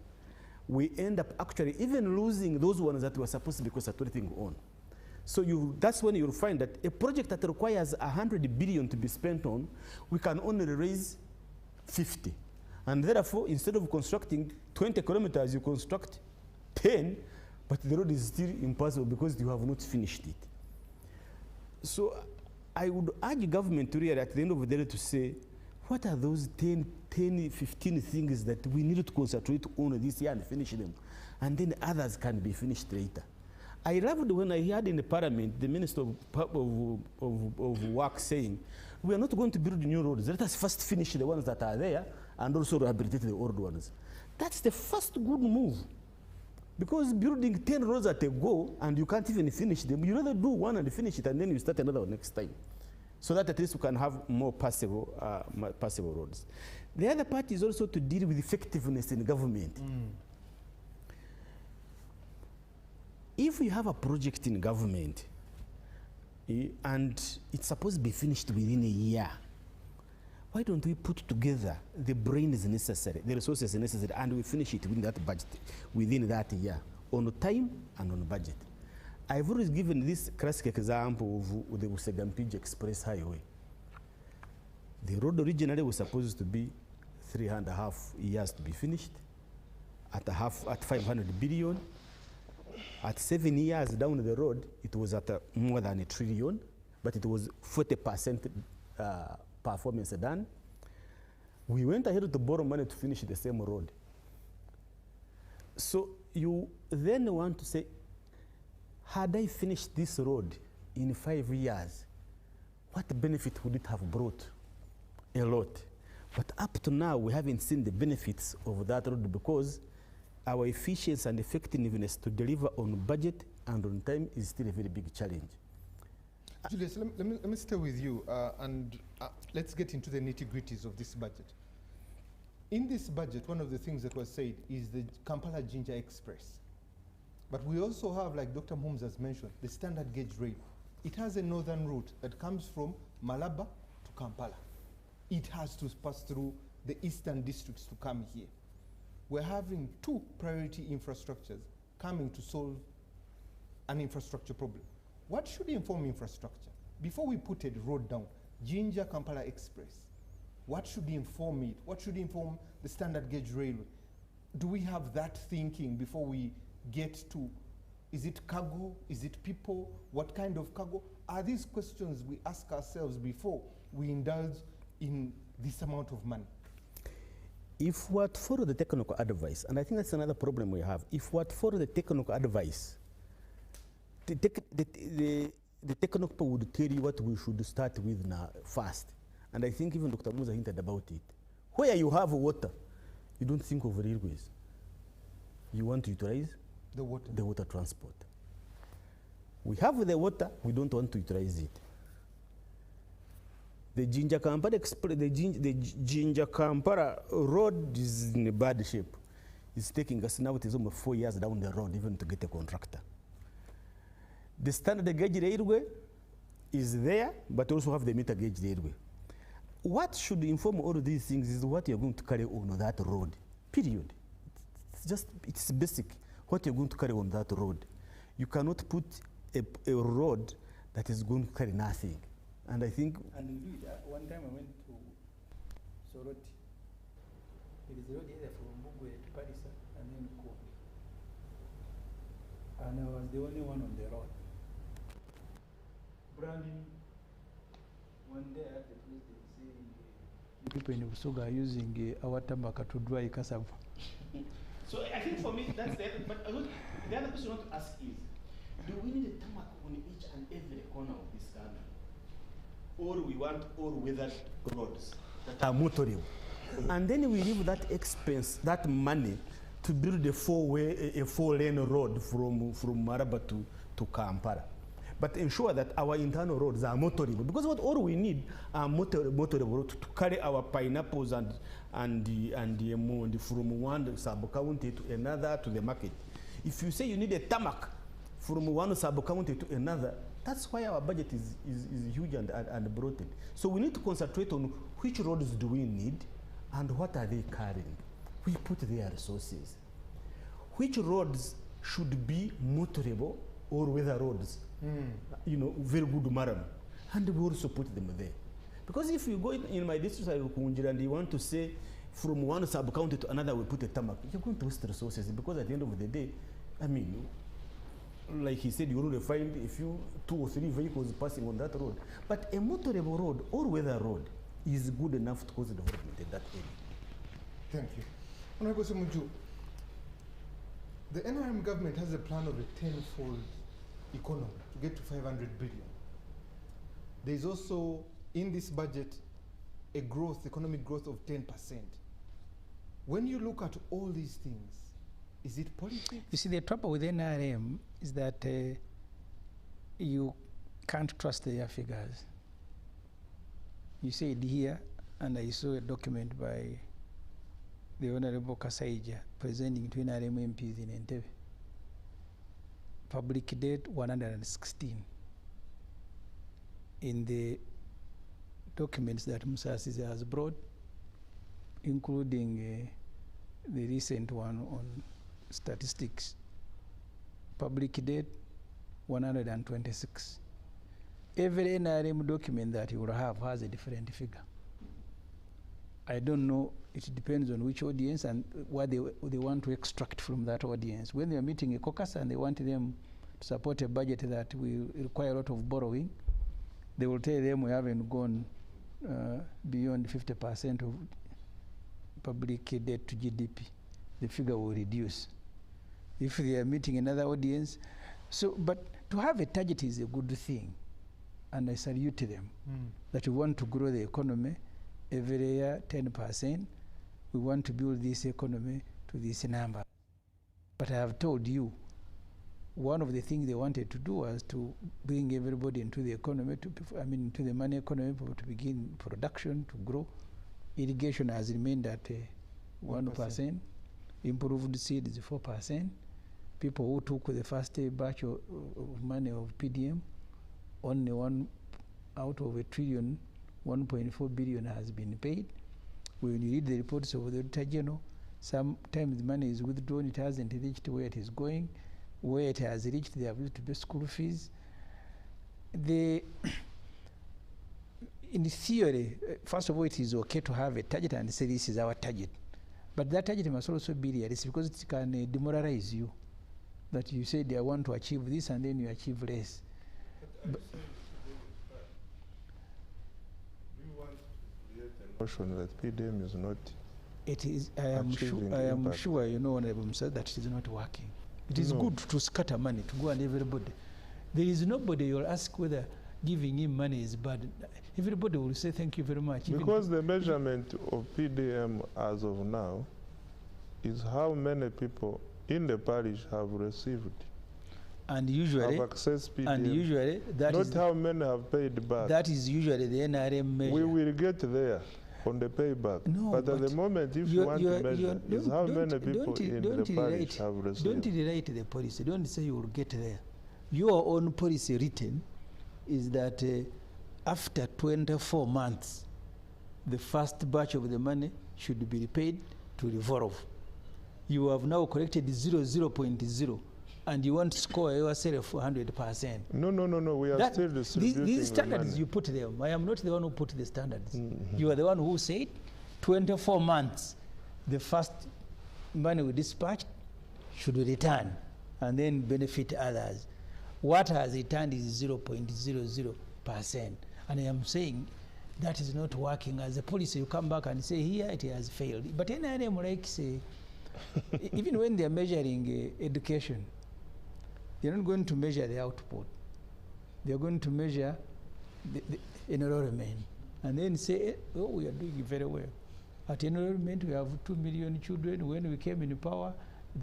We end up actually even losing those ones that we're supposed to be concentrating on. So that's when you'll find that a project that requires 100 billion to be spent on, we can only raise 50. And therefore, instead of constructing 20 kilometers, you construct 10, but the road is still impossible because you have not finished it. So I would urge government to really at the end of the day to say, what are those 10, 15 things that we need to concentrate on this year and finish them? And then others can be finished later. I loved when I heard in the parliament the Minister of Work saying, we are not going to build new roads. Let us first finish the ones that are there and also rehabilitate the old ones. That's the first good move. Because building 10 roads at a go and you can't even finish them, you rather do one and finish it and then you start another one next time. So that at least we can have more passable roads. The other part is also to deal with effectiveness in government. If we have a project in government and it's supposed to be finished within a year, why don't we put together the brains necessary, the resources necessary, and we finish it within that budget, within that year, on time and on budget? I've always given this classic example of the Usegampiji Express Highway. The road originally was supposed to be 3.5 years to be finished, at 500 billion. At 7 years down the road, it was at more than $1 trillion, but it was 40% performance done. We went ahead to borrow money to finish the same road. So you then want to say, had I finished this road in 5 years, what benefit would it have brought? A lot. But up to now, we haven't seen the benefits of that road because our efficiency and effectiveness to deliver on budget and on time is still a very big challenge. Julius, let me stay with you and let's get into the nitty-gritties of this budget. In this budget, one of the things that was said is the Kampala-Jinja Express. But we also have, like Dr. Muhumuza has mentioned, the standard gauge rail. It has a northern route that comes from Malaba to Kampala. It has to pass through the eastern districts to come here. We're having 2 priority infrastructures coming to solve an infrastructure problem. What should inform infrastructure? Before we put a road down, Jinja-Kampala Express, what should inform it? What should inform the standard gauge railway? Do we have that thinking before we get to Is it cargo? Is it people? What kind of cargo? Are these questions we ask ourselves before we indulge in this amount of money? If we follow the technical advice, and I think that's another problem we have, if we follow the technical advice, the technical people would tell you what we should start with now first. And I think even Dr. Musa hinted about it. Where you have water, you don't think of railways. You want to utilize the water transport. We have the water, we don't want to utilize it. The Jinja Kampala road is in a bad shape. It's taking us now, it is almost 4 years down the road even to get a contractor. The standard gauge railway is there, but also have the meter gauge railway. What should inform all of these things is what you're going to carry on that road, period. It's basic, what you're going to carry on that road. You cannot put a road that is going to carry nothing. And I think... And indeed, one time I went to Soroti. There is a road either from Mugwe to Paris and then Kobe. And I was the only one on the road. Branding, one day at the place they say people in Busoga are using our tabaka to dry cassava. So I think for me, that's the other, but the other question I want to ask is, do we need a tarmac on each and every corner of this country? Or we want all-weather roads that are motorable? And then we leave that expense, that money, to build a four-lane road from Maraba to Kampala. But ensure that our internal roads are motorable, because all we need are motorable roads to carry our pineapples and from one sub-county to another to the market. If you say you need a tarmac from one sub-county to another, that's why our budget is huge and bloated. So we need to concentrate on which roads do we need and what are they carrying. We put their resources. Which roads should be motorable or weather roads? You know, very good maram. And we also put them there. Because if you go in my district and you want to say from one sub-county to another we put a tarmac, you're going to waste resources, because at the end of the day, I mean, like he said, you only find a few, 2 or 3 vehicles passing on that road. But a motorable road or weather road is good enough to cause development in that area. Thank you. Honorable Ssemujju, the NRM government has a plan of a 10-fold economy to get to 500 billion. There is also, in this budget, a growth, economic growth of 10%. When you look at all these things, is it politics? You see, the trouble with NRM is that you can't trust their figures. You said here, and I saw a document by the Honorable Kasaija presenting to NRM MPs in Entebbe. Public debt 116. In the documents that Musasizi has brought, including the recent one on statistics, public debt 126. Every NRM document that you will have has a different figure. I don't know, it depends on which audience and what they want to extract from that audience. When they are meeting a caucus and they want them to support a budget that will require a lot of borrowing, they will tell them we haven't gone beyond 50% of public debt to GDP. The figure will reduce. If they are meeting another audience, but to have a target is a good thing, and I salute them, that we want to grow the economy every year 10%. We want to build this economy to this number. But I have told you, one of the things they wanted to do was to bring everybody into the economy, into the money economy, to begin production, to grow. Irrigation has remained at 1%. Improved seed is 4%. People who took the first batch of money of PDM, only 1 out of a trillion, 1.4 billion has been paid. When you read the reports of the Auditor General, sometimes the money is withdrawn, it hasn't reached where it is going. Where it has reached, they have used to pay school fees. In theory, first of all, it is okay to have a target and say this is our target. But that target must also be realistic, because it can demoralize you. that you said I want to achieve this and then you achieve less. Notion that PDM is not. It is. I am sure you know, Honorable Musasizi, that it is not working. It is good to scatter money to go and everybody. There is nobody you'll ask whether giving him money is bad. Everybody will say thank you very much. Because the measurement of PDM as of now is how many people in the parish have received. And usually, have accessed PDM. And usually, that not is how many have paid back. That is usually the NRM measure. We will get there on the payback. No, but at the moment, if you want to measure, is how many people in the parish have received. Don't rewrite the policy. Don't say you will get there. Your own policy written is that after 24 months, the first batch of the money should be repaid to revolve. You have now collected 0.0, and you want to score yourself 100%. No. We are still distributing these standards the money. you put them. I am not the one who put the standards. You are the one who said 24 months, the first money we dispatched should return and then benefit others. What has returned is 0.00%. And I am saying that is not working. As a policy, you come back and say, here it has failed. But NRM like say, even when they are measuring education, they are not going to measure the output. They are going to measure the enrollment. And then say, oh, we are doing very well. At enrollment, we have 2 million children. When we came in power,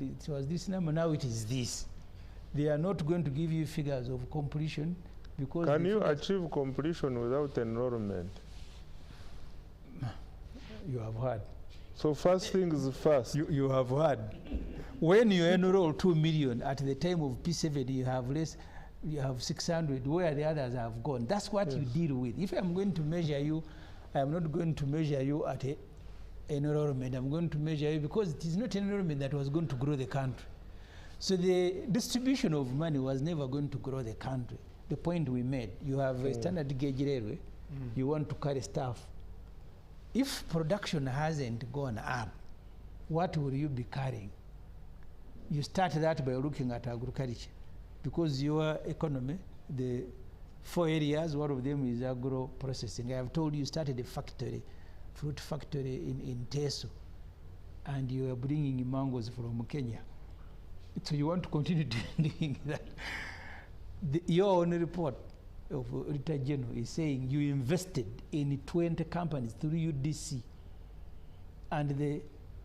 it was this number. Now it is this. They are not going to give you figures of completion because... Can you achieve completion without enrollment? You have heard. So first things first. You have heard. When you enroll 2 million, at the time of P7, you have 600, where the others have gone. That's what you deal with. If I'm going to measure you, I am not going to measure you at enrollment. I'm going to measure you because it is not enrollment that was going to grow the country. So the distribution of money was never going to grow the country. The point we made, you have a standard gauge railway, you want to carry stuff. If production hasn't gone up, what will you be carrying? You start that by looking at agriculture, because your economy, the 4 areas, one of them is agro processing. I have told you started a factory, fruit factory in Teso, and you are bringing mangoes from Kenya. So you want to continue doing that. Your own report of Rita General is saying you invested in 20 companies through UDC, and the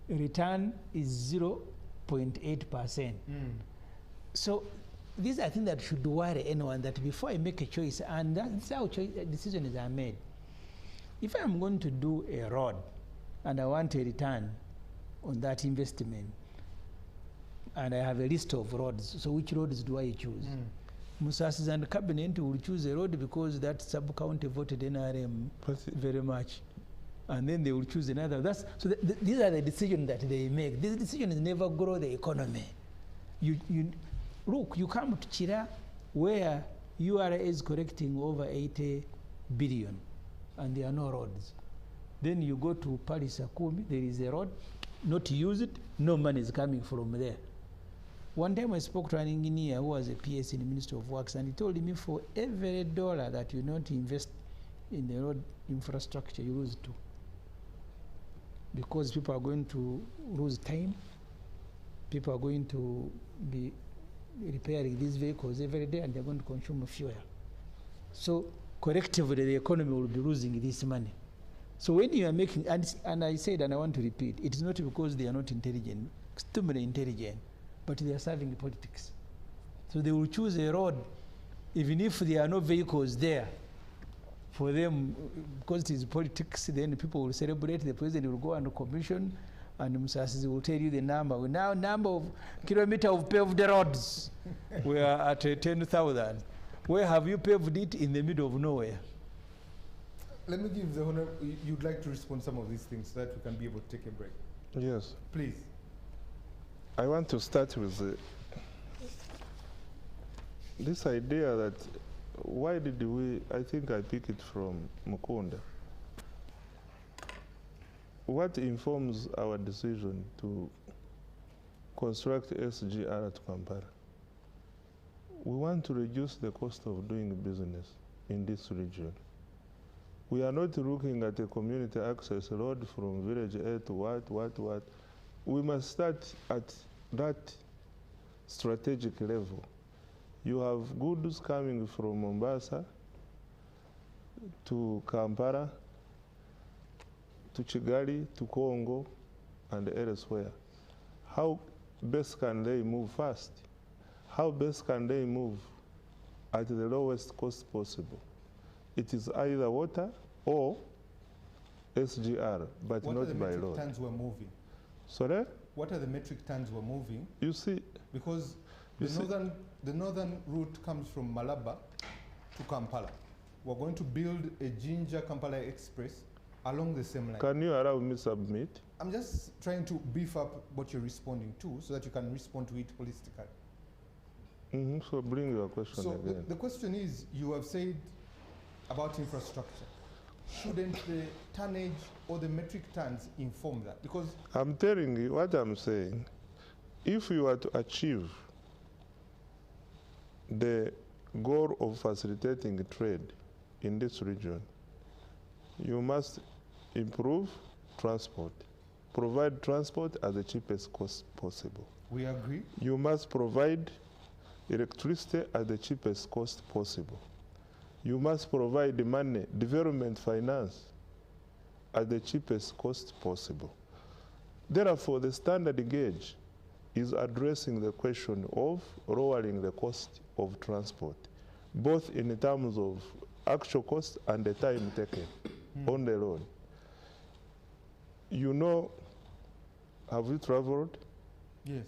return is 0.8%. So these are things that should worry anyone, that before I make a choice, and that's how decisions are made. If I'm going to do a road and I want a return on that investment, and I have a list of roads, so which roads do I choose? Musasizi and cabinet will choose a road because that sub-county voted NRM very much. And then they will choose another. These are the decisions that they make. These decisions never grow the economy. Look, you come to Chira, where URA is collecting over 80 billion, and there are no roads. Then you go to Palisakumi, there is a road, not used, no money is coming from there. One time I spoke to an engineer who was a PS in the Ministry of Works, and he told me for every dollar that you don't invest in the road infrastructure, you lose 2. Because people are going to lose time, people are going to be repairing these vehicles every day, and they're going to consume fuel. So collectively, the economy will be losing this money. So when you are making, and I said, and I want to repeat, it is not because they are not intelligent, extremely intelligent, but they are serving politics. So they will choose a road, even if there are no vehicles there. For them, because it is politics, then people will celebrate, the president will go and commission, and Musasizi will tell you the number. We now number of kilometers of paved roads. We are at 10,000. Where have you paved it? In the middle of nowhere. Let me give the honor, you'd like to respond to some of these things so that we can be able to take a break. Yes. Please. I want to start with this idea that why did we, I think I pick it from Mukunda. What informs our decision to construct SGR at Kampala? we want to reduce the cost of doing business in this region. We are not looking at a community access road from village A to what. We must start at that strategic level. You have goods coming from Mombasa to Kampala, to Kigali, to Congo, and elsewhere. How best can they move fast? How best can they move at the lowest cost possible? It is either water or SGR, but not by road. What are the metric tons we're moving? Sorry? What are the metric tons we're moving? You see, because the northern route comes from Malaba to Kampala. We're going to build a Jinja-Kampala Express along the same line. Can you allow me submit? I'm just trying to beef up what you're responding to so that you can respond to it holistically. So bring your question again. The question is, you have said about infrastructure. Shouldn't the tonnage or the metric tons inform that? Because I'm telling you what I'm saying. If you are to achieve the goal of facilitating trade in this region, you must improve transport, provide transport at the cheapest cost possible. We agree. You must provide electricity at the cheapest cost possible. You must provide the money, development finance at the cheapest cost possible. Therefore, the standard gauge is addressing the question of lowering the cost of transport, both in terms of actual cost and the time taken on the road. You know, have you traveled? Yes.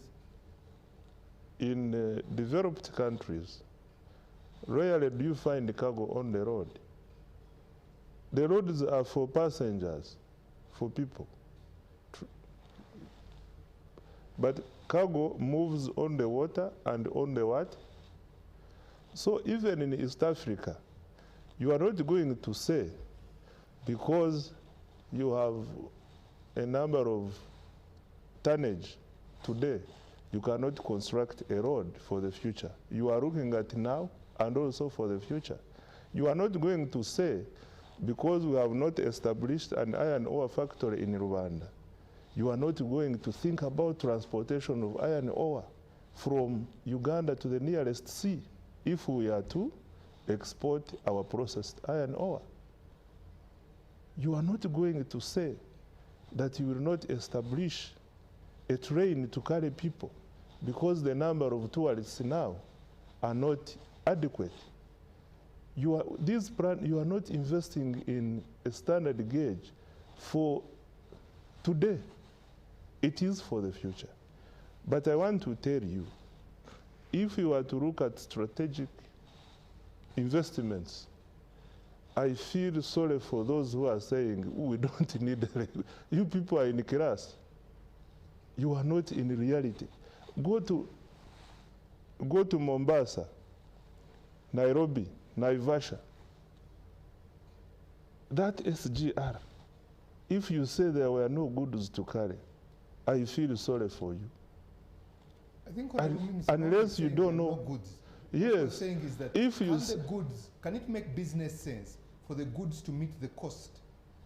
In developed countries, rarely do you find cargo on the road. The roads are for passengers, for people. But cargo moves on the water and on the what? So even in East Africa, you are not going to say, because you have a number of tonnage today, you cannot construct a road for the future. You are looking at now and also for the future. You are not going to say, because we have not established an iron ore factory in Rwanda, you are not going to think about transportation of iron ore from Uganda to the nearest sea if we are to export our processed iron ore. You are not going to say that you will not establish a train to carry people because the number of tourists now are not adequate. You are not investing in a standard gauge for today. It is for the future. But I want to tell you, if you are to look at strategic investments, I feel sorry for those who are saying, we don't need, you people are in class. You are not in reality. Go to Mombasa, Nairobi, Naivasha. That SGR, if you say there were no goods to carry, I feel sorry for you. I think unless you don't know. No goods. Yes. What you're saying is that if you the goods, can it make business sense for the goods to meet the cost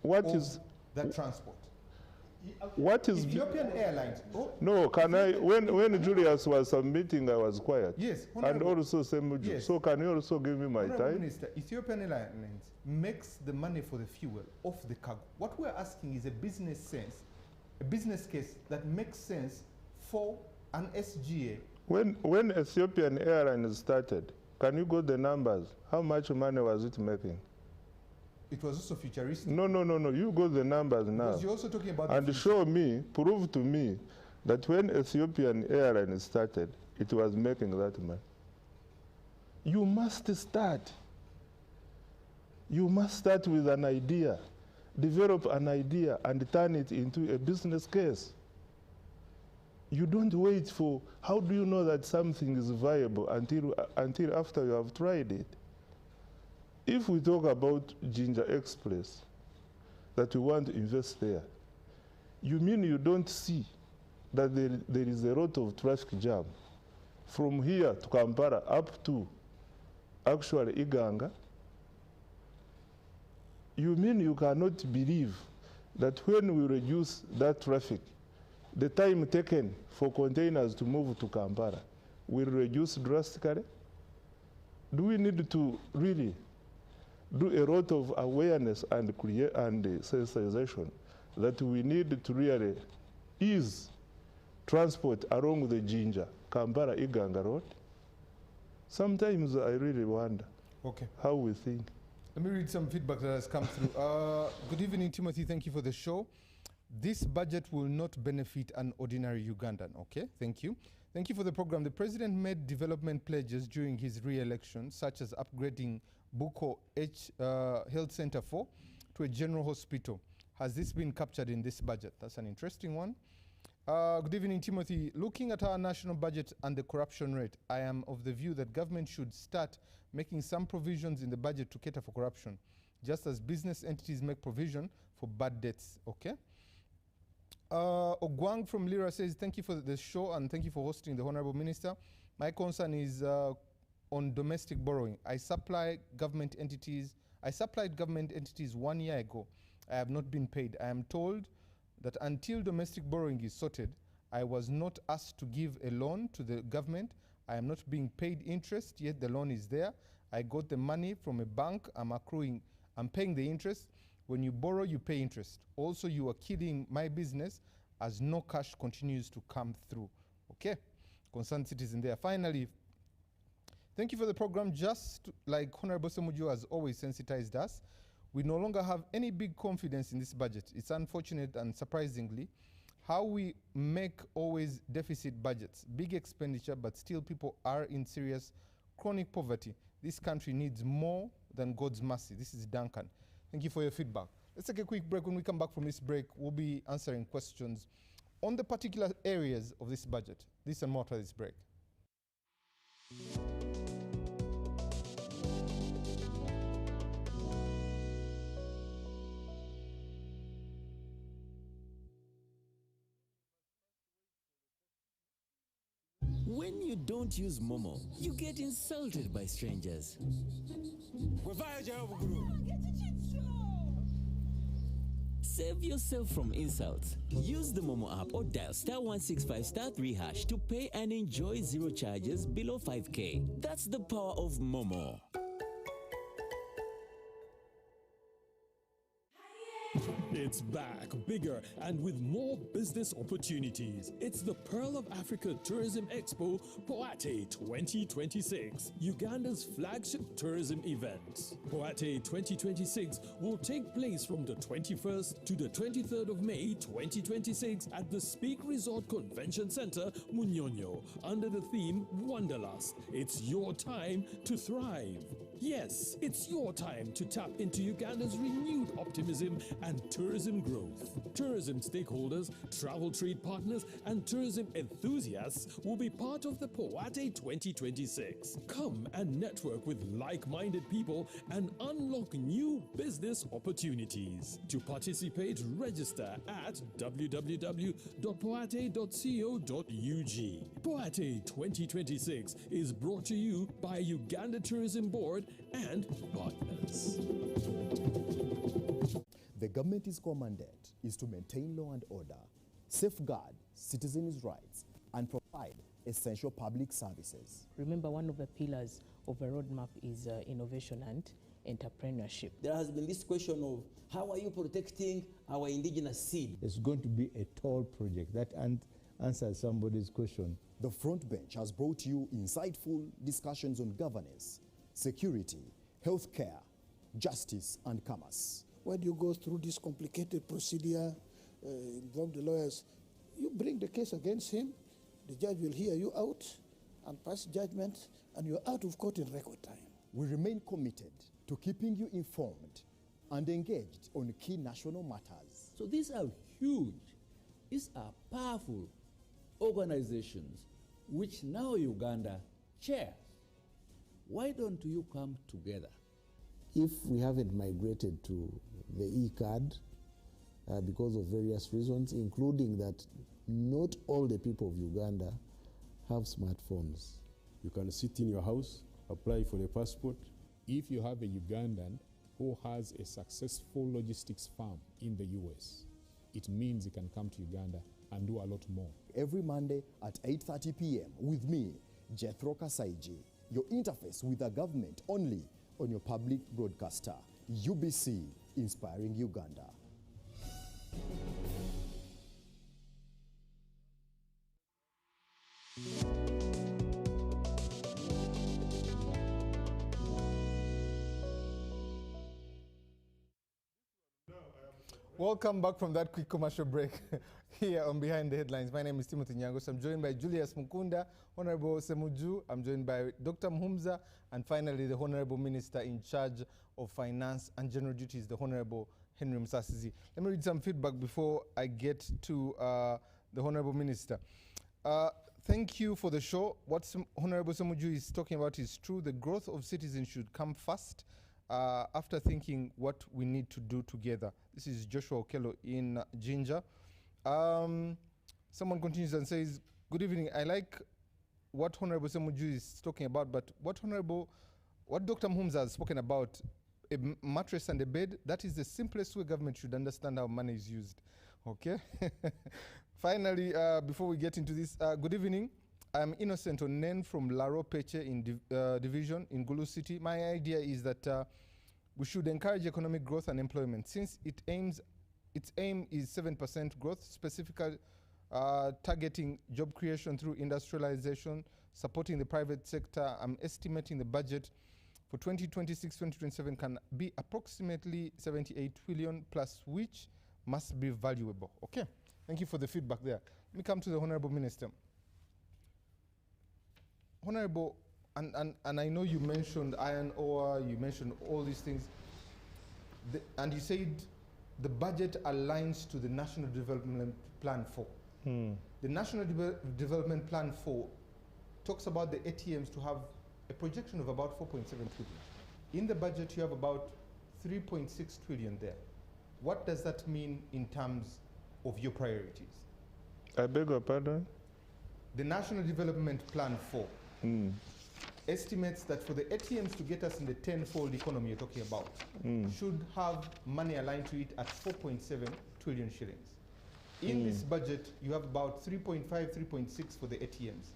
of that transport? What is Ethiopian Airlines? No, can I? When Julius was submitting, I was quiet. Yes, and also Ssemujju. Yes. So can you also give me my time? Minister, Ethiopian Airlines makes the money for the fuel off the cargo. What we're asking is a business case that makes sense for an SGA. When Ethiopian Airlines started, can you go the numbers? How much money was it making? It was also futuristic. No. You go the numbers now. Because you're also talking about and show me, prove to me that when Ethiopian Airlines started, it was making that money. You must start. You must start with an idea, develop an idea, and turn it into a business case. You don't wait for, how do you know that something is viable until after you have tried it? If we talk about Ginger Express, that we want to invest there, you mean you don't see that there is a lot of traffic jam from here to Kampala up to actually Iganga, you mean you cannot believe that when we reduce that traffic, the time taken for containers to move to Kampala will reduce drastically? Do we need to really do a lot of awareness and sensitization that we need to really ease transport along the Jinja, Kampala, Iganga road? Sometimes I really wonder how we think. Let me read some feedback that has come through. Good evening, Timothy. Thank you for the show. This budget will not benefit an ordinary Ugandan. Okay, thank you. Thank you for the program. The president made development pledges during his re-election, such as upgrading Buko Health Center 4 to a general hospital. Has this been captured in this budget? That's an interesting one. Good evening, Timothy. Looking at our national budget and the corruption rate, I am of the view that government should start making some provisions in the budget to cater for corruption, just as business entities make provision for bad debts. Okay. Ogwang from Lira says, thank you for the show and thank you for hosting the Honorable Minister. My concern is on domestic borrowing. I supplied government entities 1 year ago. I have not been paid. I am told that until domestic borrowing is sorted, I was not asked to give a loan to the government. I am not being paid interest, yet the loan is there. I got the money from a bank. I'm paying the interest. When you borrow, you pay interest. Also, you are killing my business as no cash continues to come through. Okay, concerned citizen there. Finally, thank you for the program. Just like Honorable Ssemujju has always sensitized us, we no longer have any big confidence in this budget. It's unfortunate and surprisingly how we make always deficit budgets, big expenditure, but still people are in serious chronic poverty. This country needs more than God's mercy. This is Duncan. Thank you for your feedback. Let's take a quick break. When we come back from this break, we'll be answering questions on the particular areas of this budget. This and more after this break. When you don't use Momo, you get insulted by strangers. Save yourself from insults. Use the Momo app or dial *165 *3# to pay and enjoy zero charges below 5K. That's the power of Momo. It's back, bigger, and with more business opportunities. It's the Pearl of Africa Tourism Expo, Poate 2026, Uganda's flagship tourism event. Poate 2026 will take place from the 21st to the 23rd of May 2026 at the Speak Resort Convention Center, Munyonyo, under the theme Wanderlust. It's your time to thrive. Yes, it's your time to tap into Uganda's renewed optimism and tourism growth. Tourism stakeholders, travel trade partners, and tourism enthusiasts will be part of the Poate 2026. Come and network with like-minded people and unlock new business opportunities. To participate, register at www.poate.co.ug. Poate 2026 is brought to you by Uganda Tourism Board and partners. The government's core mandate is to maintain law and order, safeguard citizens' rights, and provide essential public services. Remember, one of the pillars of a roadmap is innovation and entrepreneurship. There has been this question of how are you protecting our indigenous seed? It's going to be a tall project. That answers somebody's question. The Front Bench has brought you insightful discussions on governance, security, healthcare, justice, and commerce. When you go through this complicated procedure, involve the lawyers, you bring the case against him, the judge will hear you out and pass judgment, and you're out of court in record time. We remain committed to keeping you informed and engaged on key national matters. So these are huge, these are powerful organizations which now Uganda chairs. Why don't you come together? If we haven't migrated to the e-card because of various reasons, including that not all the people of Uganda have smartphones. You can sit in your house, apply for a passport. If you have a Ugandan who has a successful logistics firm in the US, it means he can come to Uganda and do a lot more. Every Monday at 8:30 p.m. with me, Jethro Kasaiji, your interface with the government only on your public broadcaster, UBC, Inspiring Uganda. Welcome back from that quick commercial break here on Behind the Headlines. My name is Timothy Nyangos. I'm joined by Julius Mukunda, Honorable Ssemujju. I'm joined by Dr. Muhumuza, and finally the Honorable Minister in charge of Finance and General Duties, the Honorable Henry Musasizi. Let me read some feedback before I get to the Honorable Minister. Thank you for the show. What Honorable Ssemujju is talking about is true. The growth of citizens should come first. After thinking what we need to do together. This is Joshua Okello in Ginger. Someone continues and says, good evening. I like what Honorable Ssemujju is talking about, but what Dr. Muhumuza has spoken about, a mattress and a bed, that is the simplest way government should understand how money is used. Okay? Finally, before we get into this, good evening. I'm Innocent Onen from Laro Peche in Division in Gulu City. My idea is that we should encourage economic growth and employment. Since its aim is 7% growth, specifically targeting job creation through industrialization, supporting the private sector. I'm estimating the budget for 2026-2027 can be approximately 78 trillion plus, which must be valuable. Okay, thank you for the feedback there. Let me come to the Honorable Minister. Honorable, and I know you mentioned iron ore, you mentioned all these things, and you said the budget aligns to the National Development Plan 4. The National Development Plan 4 talks about the ATMs to have a projection of about 4.7 trillion. In the budget, you have about 3.6 trillion there. What does that mean in terms of your priorities? I beg your pardon? The National Development Plan 4 estimates that for the ATMs to get us in the tenfold economy you're talking about, should have money aligned to it at 4.7 trillion shillings. In this budget, you have about 3.5, 3.6 for the ATMs.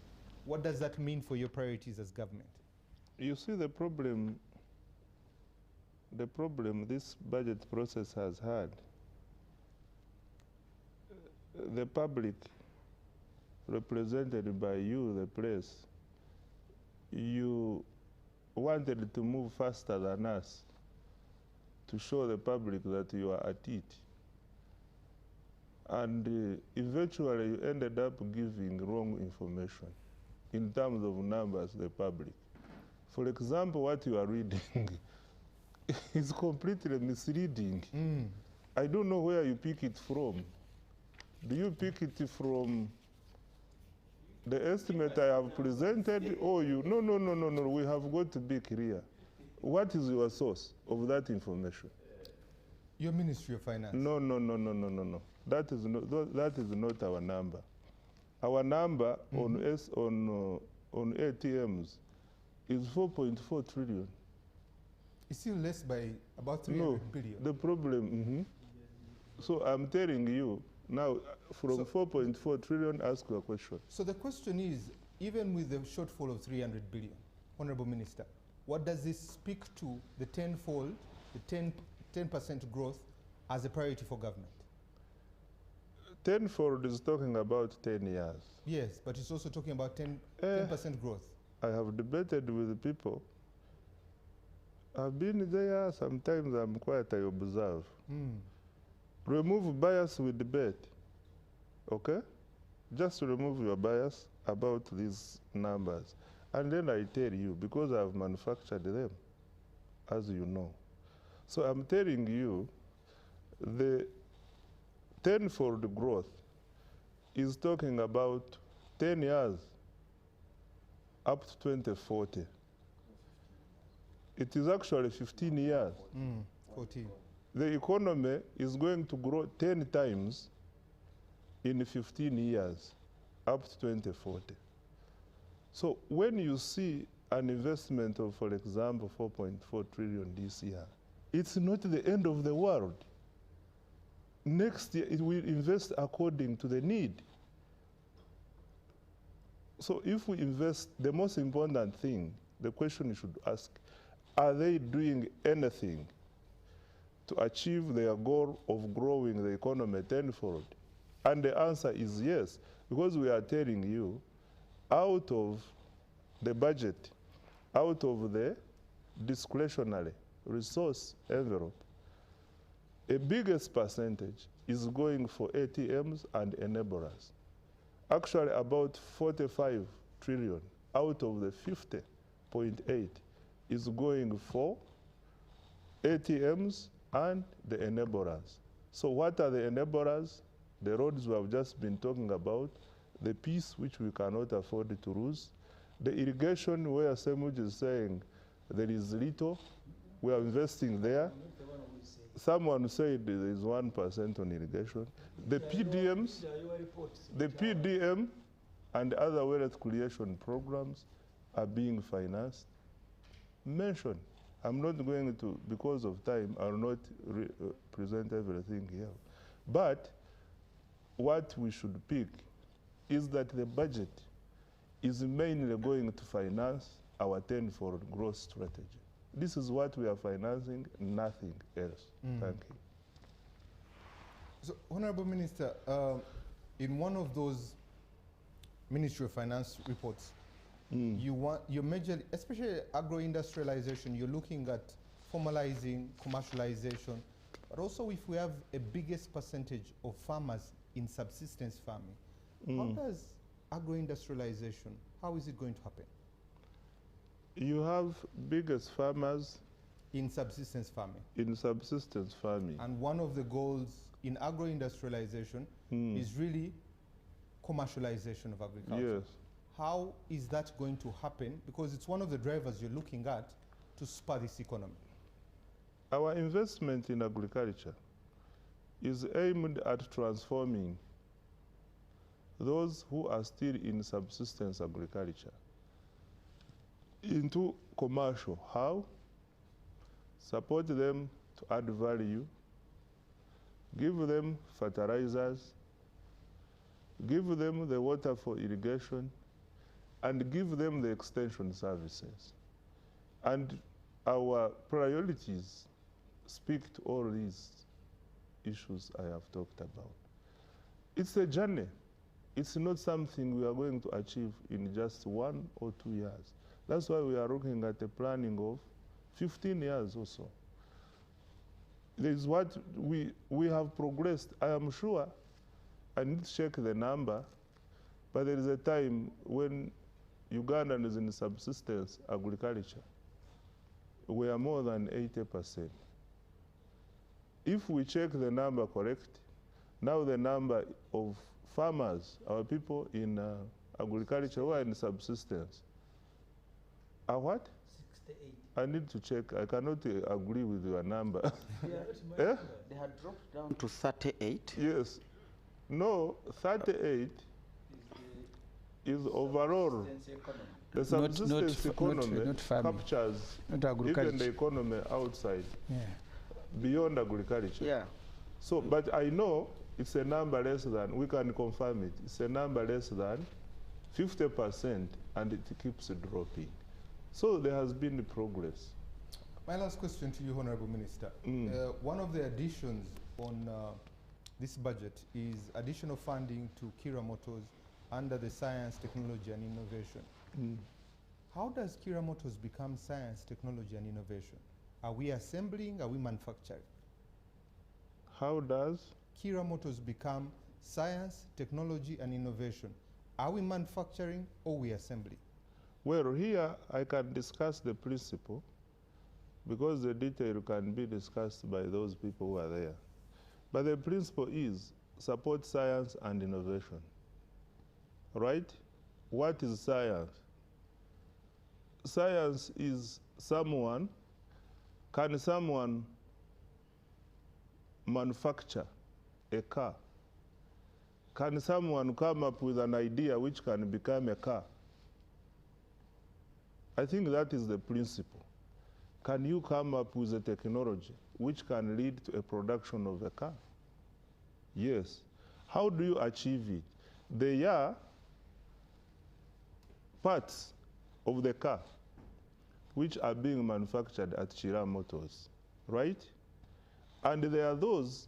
What does that mean for your priorities as government? You see the problem this budget process has had, the public represented by you, the press, you wanted to move faster than us to show the public that you are at it. And eventually you ended up giving wrong information in terms of numbers to the public. For example, what you are reading is completely misleading. I don't know where you pick it from. Do you pick it from the estimate I have presented, or you? No, we have got to be clear. What is your source of that information? Your Ministry of Finance. No. That is not our number. Our number on ATMs is 4.4 trillion. It's still less by about 300 billion. The problem, So I'm telling you, now, from 4.4 trillion, ask your question. So the question is, even with the shortfall of 300 billion, Honorable Minister, what does this speak to the tenfold, the 10% growth as a priority for government? Tenfold is talking about 10 years. Yes, but it's also talking about 10% growth. I have debated with people. I've been there, sometimes I'm quiet, I observe. Remove bias with debate, okay? Just remove your bias about these numbers. And then I tell you, because I've manufactured them, as you know. So I'm telling you, the tenfold growth is talking about 10 years up to 2040. It is actually 15 years. 14. The economy is going to grow 10 times in 15 years, up to 2040. So when you see an investment of, for example, 4.4 trillion this year, it's not the end of the world. Next year, it will invest according to the need. So if we invest, the most important thing, the question you should ask, are they doing anything to achieve their goal of growing the economy tenfold? And the answer is yes, because we are telling you, out of the budget, out of the discretionary resource envelope, a biggest percentage is going for ATMs and enablers. Actually, about 45 trillion out of the 50.8 is going for ATMs and the enablers. So what are the enablers? The roads we have just been talking about, the peace which we cannot afford to lose, the irrigation where Ssemujju is saying there is little, we are investing there. Someone said there is 1% on irrigation. The PDMs, the PDM and other wealth creation programs are being financed. Mention. I'm not going to, because of time, I will not present everything here. But what we should pick is that the budget is mainly going to finance our tenfold growth strategy. This is what we are financing, nothing else. Thank you. So, Honorable Minister, in one of those Ministry of Finance reports, you're majorly, especially agro-industrialization, you're looking at formalizing, commercialization, but also if we have a biggest percentage of farmers in subsistence farming, how does agro-industrialization, how is it going to happen? You have biggest farmers in subsistence farming. In subsistence farming. And one of the goals in agro-industrialization is really commercialization of agriculture. Yes. How is that going to happen? Because it's one of the drivers you're looking at to spur this economy. Our investment in agriculture is aimed at transforming those who are still in subsistence agriculture into commercial. How? Support them to add value, give them fertilizers, give them the water for irrigation, and give them the extension services. And our priorities speak to all these issues I have talked about. It's a journey. It's not something we are going to achieve in just 1 or 2 years. That's why we are looking at a planning of 15 years or so. This is what we have progressed. I am sure, I need to check the number, but there is a time when Ugandan is in subsistence agriculture. We are more than 80%. If we check the number correct, now the number of farmers, our people in agriculture who are in subsistence, are what? 68. I need to check. I cannot agree with your number. They had dropped down to 38. Yes. No, 38 is overall. The subsistence economy captures even the economy outside, beyond agriculture. Yeah. So, but I know it's a number less than, we can confirm it, it's a number less than 50%, and it keeps dropping. So there has been progress. My last question to you, Honorable Minister. One of the additions on this budget is additional funding to Kira Motors under the Science, Technology and Innovation. How does Kira Motors become science, technology and innovation? Are we assembling, are we manufacturing? How does? Kira Motors become science, technology and innovation. Are we manufacturing or we assembling? Well, here I can discuss the principle because the detail can be discussed by those people who are there. But the principle is support science and innovation, right? What is science? Science is someone, can someone manufacture a car? Can someone come up with an idea which can become a car? I think that is the principle. Can you come up with a technology which can lead to a production of a car? Yes. How do you achieve it? There are parts of the car which are being manufactured at Chira Motors, right? And there are those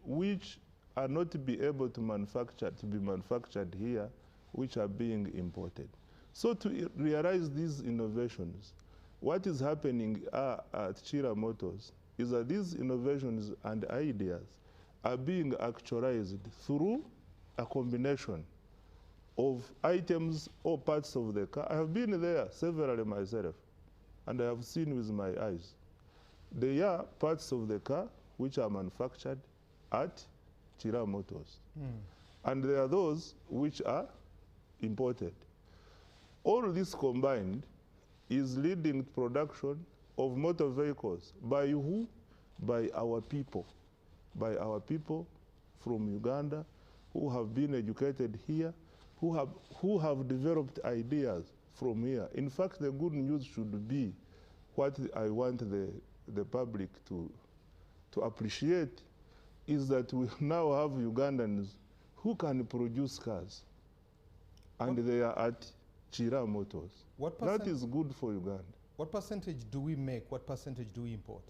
which are not be able to be manufactured here, which are being imported. So to realize these innovations, what is happening at Chira Motors is that these innovations and ideas are being actualized through a combination of items or parts of the car. I have been there severally myself, and I have seen with my eyes. There are parts of the car which are manufactured at Chira Motors. And there are those which are imported. All this combined is leading to production of motor vehicles. By who? By our people. By our people from Uganda who have been educated here, who have developed ideas from here. In fact, the good news should be what I want the public to appreciate is that we now have Ugandans who can produce cars, and they are at Chira Motors. That is good for Uganda. What percentage do we make? What percentage do we import?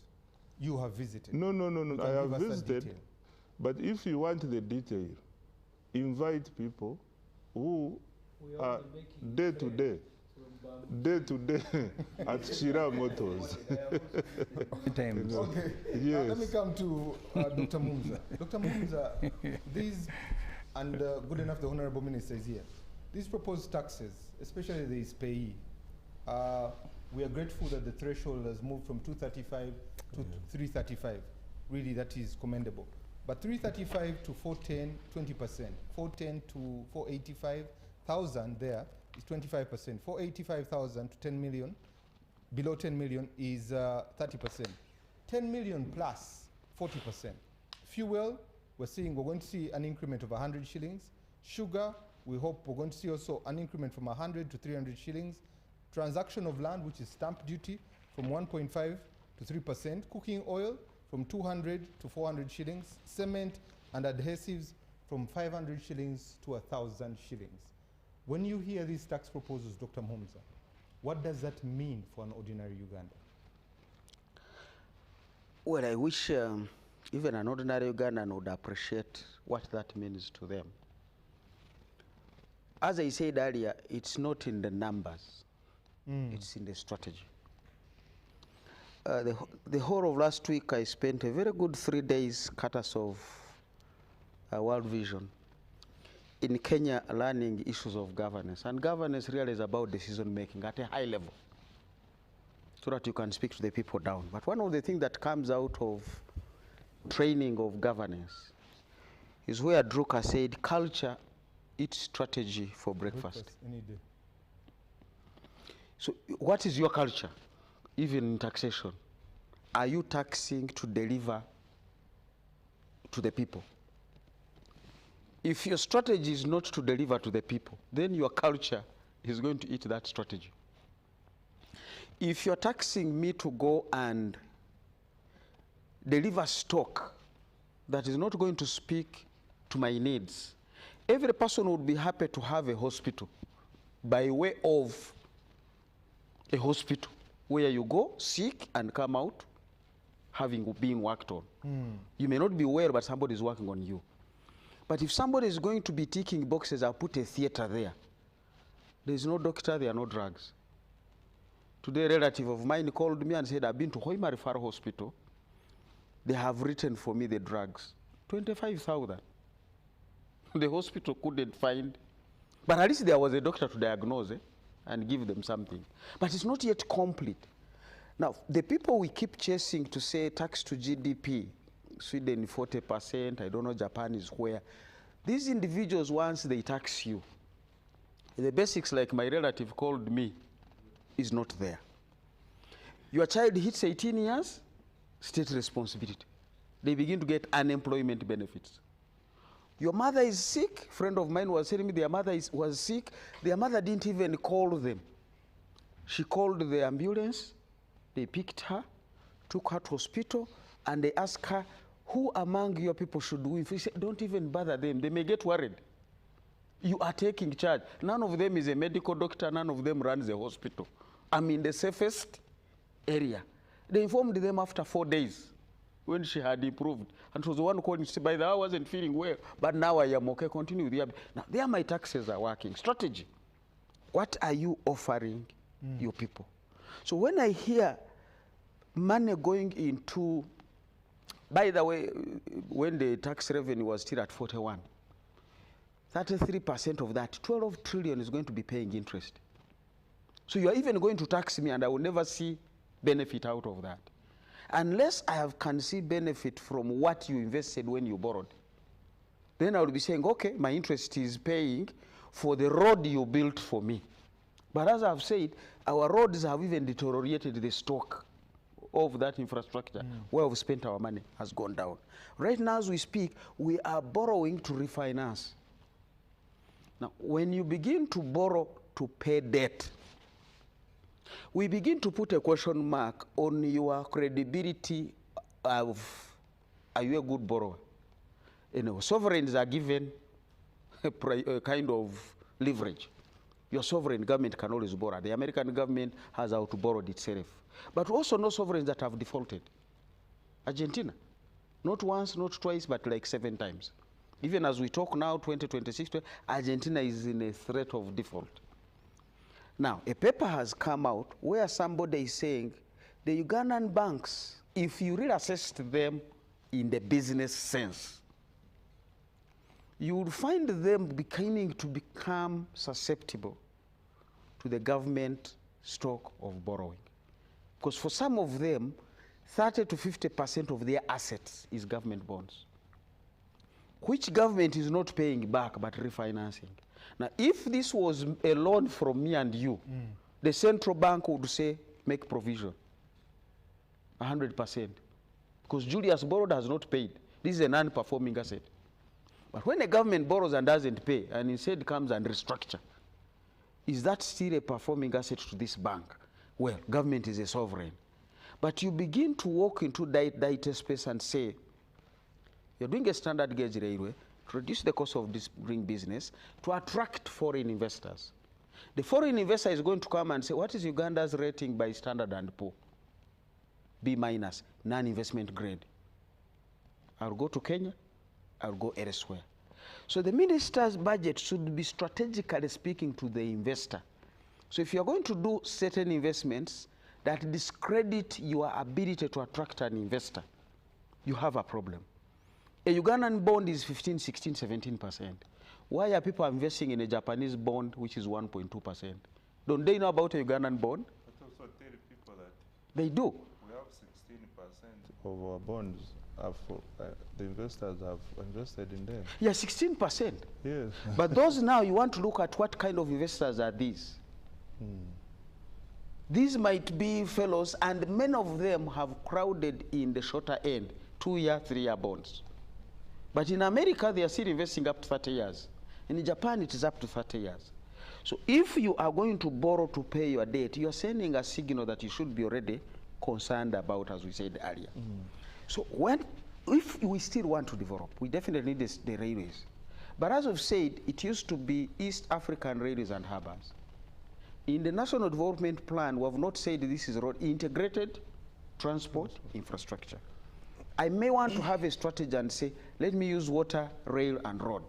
You have visited. No. I have visited. But if you want the detail, invite people who are day to day at Chira Motors. Okay. Yes. Let me come to Dr. Muhumuza. Dr. Muhumuza, these, and good enough the Honorable Minister is here, these proposed taxes, especially the payee, we are grateful that the threshold has moved from 235 to 335. Really, that is commendable. But 335 to 410, 20%. 410 to 485,000 there is 25%. 485,000 to 10 million, below 10 million is 30%. 10 million plus 40%. Fuel, we're going to see an increment of 100 shillings. Sugar, we hope we're going to see also an increment from 100 to 300 shillings. Transaction of land, which is stamp duty, from 1.5 to 3%. Cooking oil, from 200 to 400 shillings. Cement and adhesives, from 500 shillings to 1,000 shillings. When you hear these tax proposals, Dr. Muhumuza, what does that mean for an ordinary Ugandan? Well, I wish even an ordinary Ugandan would appreciate what that means to them. As I said earlier, it's not in the numbers, it's in the strategy. The whole of last week, I spent a very good 3 days cutters of World Vision in Kenya learning issues of governance. And governance really is about decision making at a high level so that you can speak to the people down. But one of the things that comes out of training of governance is where Drucker said, culture eats strategy for breakfast. Any day. So what is your culture, even in taxation? Are you taxing to deliver to the people? If your strategy is not to deliver to the people, then your culture is going to eat that strategy. If you're taxing me to go and deliver stock that is not going to speak to my needs, every person would be happy to have a hospital by way of a hospital where you go sick and come out being worked on. You may not be well, but somebody is working on you. But if somebody is going to be ticking boxes, I'll put a theater there. There is no doctor, there are no drugs. Today, a relative of mine called me and said, I've been to Hoima Referral Hospital. They have written for me the drugs. 25,000. The hospital couldn't find. But at least there was a doctor to diagnose and give them something. But it's not yet complete. Now, the people we keep chasing to say tax to GDP, Sweden 40%, I don't know, Japan is where. These individuals, once they tax you, the basics, like my relative called me, is not there. Your child hits 18 years, state responsibility. They begin to get unemployment benefits. Your mother is sick. A friend of mine was telling me their mother was sick. Their mother didn't even call them. She called the ambulance, they picked her, took her to hospital, and they asked her, who among your people should we? She said, don't even bother them, they may get worried. You are taking charge. None of them is a medical doctor, none of them runs a hospital. I'm in the safest area. They informed them after 4 days when she had improved. And she was the one calling, she said, by the way, I wasn't feeling well, but now I am okay, continue with the other. Now, there my taxes are working. Strategy. What are you offering your people? So when I hear money going into, by the way, when the tax revenue was still at 41, 33% of that, 12 trillion is going to be paying interest. So you are even going to tax me and I will never see benefit out of that. Unless can see benefit from what you invested when you borrowed. Then I will be saying, okay, my interest is paying for the road you built for me. But as I've said, our roads have even deteriorated the stock of that infrastructure. Where we've spent our money has gone down. Right now as we speak, we are borrowing to refinance. Now, when you begin to borrow to pay debt, we begin to put a question mark on your credibility of, are you a good borrower? You know, sovereigns are given a kind of leverage. Your sovereign government can always borrow. The American government has out-borrowed itself. But also no sovereigns that have defaulted. Argentina, not once, not twice, but like 7 times. Even as we talk now, 2026, Argentina is in a threat of default. Now, a paper has come out where somebody is saying the Ugandan banks, if you really assess them in the business sense, you would find them beginning to become susceptible to the government stock of borrowing. Because for some of them, 30 to 50% of their assets is government bonds, which government is not paying back but refinancing. Now, if this was a loan from me and you, the central bank would say, make provision, 100%. Because Julius borrowed has not paid. This is a non-performing asset. But when a government borrows and doesn't pay, and instead comes and restructure, is that still a performing asset to this bank? Well, government is a sovereign. But you begin to walk into data space and say, you're doing a standard gauge railway to reduce the cost of doing business, to attract foreign investors. The foreign investor is going to come and say, what is Uganda's rating by Standard & Poor? B-, non-investment grade. I'll go to Kenya, I'll go elsewhere. So the minister's budget should be strategically speaking to the investor. So if you're going to do certain investments that discredit your ability to attract an investor, you have a problem. A Ugandan bond is 15, 16, 17%. Why are people investing in a Japanese bond which is 1.2%? Don't they know about a Ugandan bond? But also tell people that they do. We have 16% of our bonds. The investors have invested in them. Yeah, 16%. Yes. But those now, you want to look at what kind of investors are these. These might be fellows, and many of them have crowded in the shorter end, 2-year, 3-year bonds. But in America, they are still investing up to 30 years. In Japan, it is up to 30 years. So if you are going to borrow to pay your debt, you are sending a signal that you should be already concerned about, as we said earlier. So if we still want to develop, we definitely need the railways. But as we've said, it used to be East African railways and harbors. In the National Development Plan, we have not said this is road integrated transport infrastructure. I may want to have a strategy and say, let me use water, rail, and road.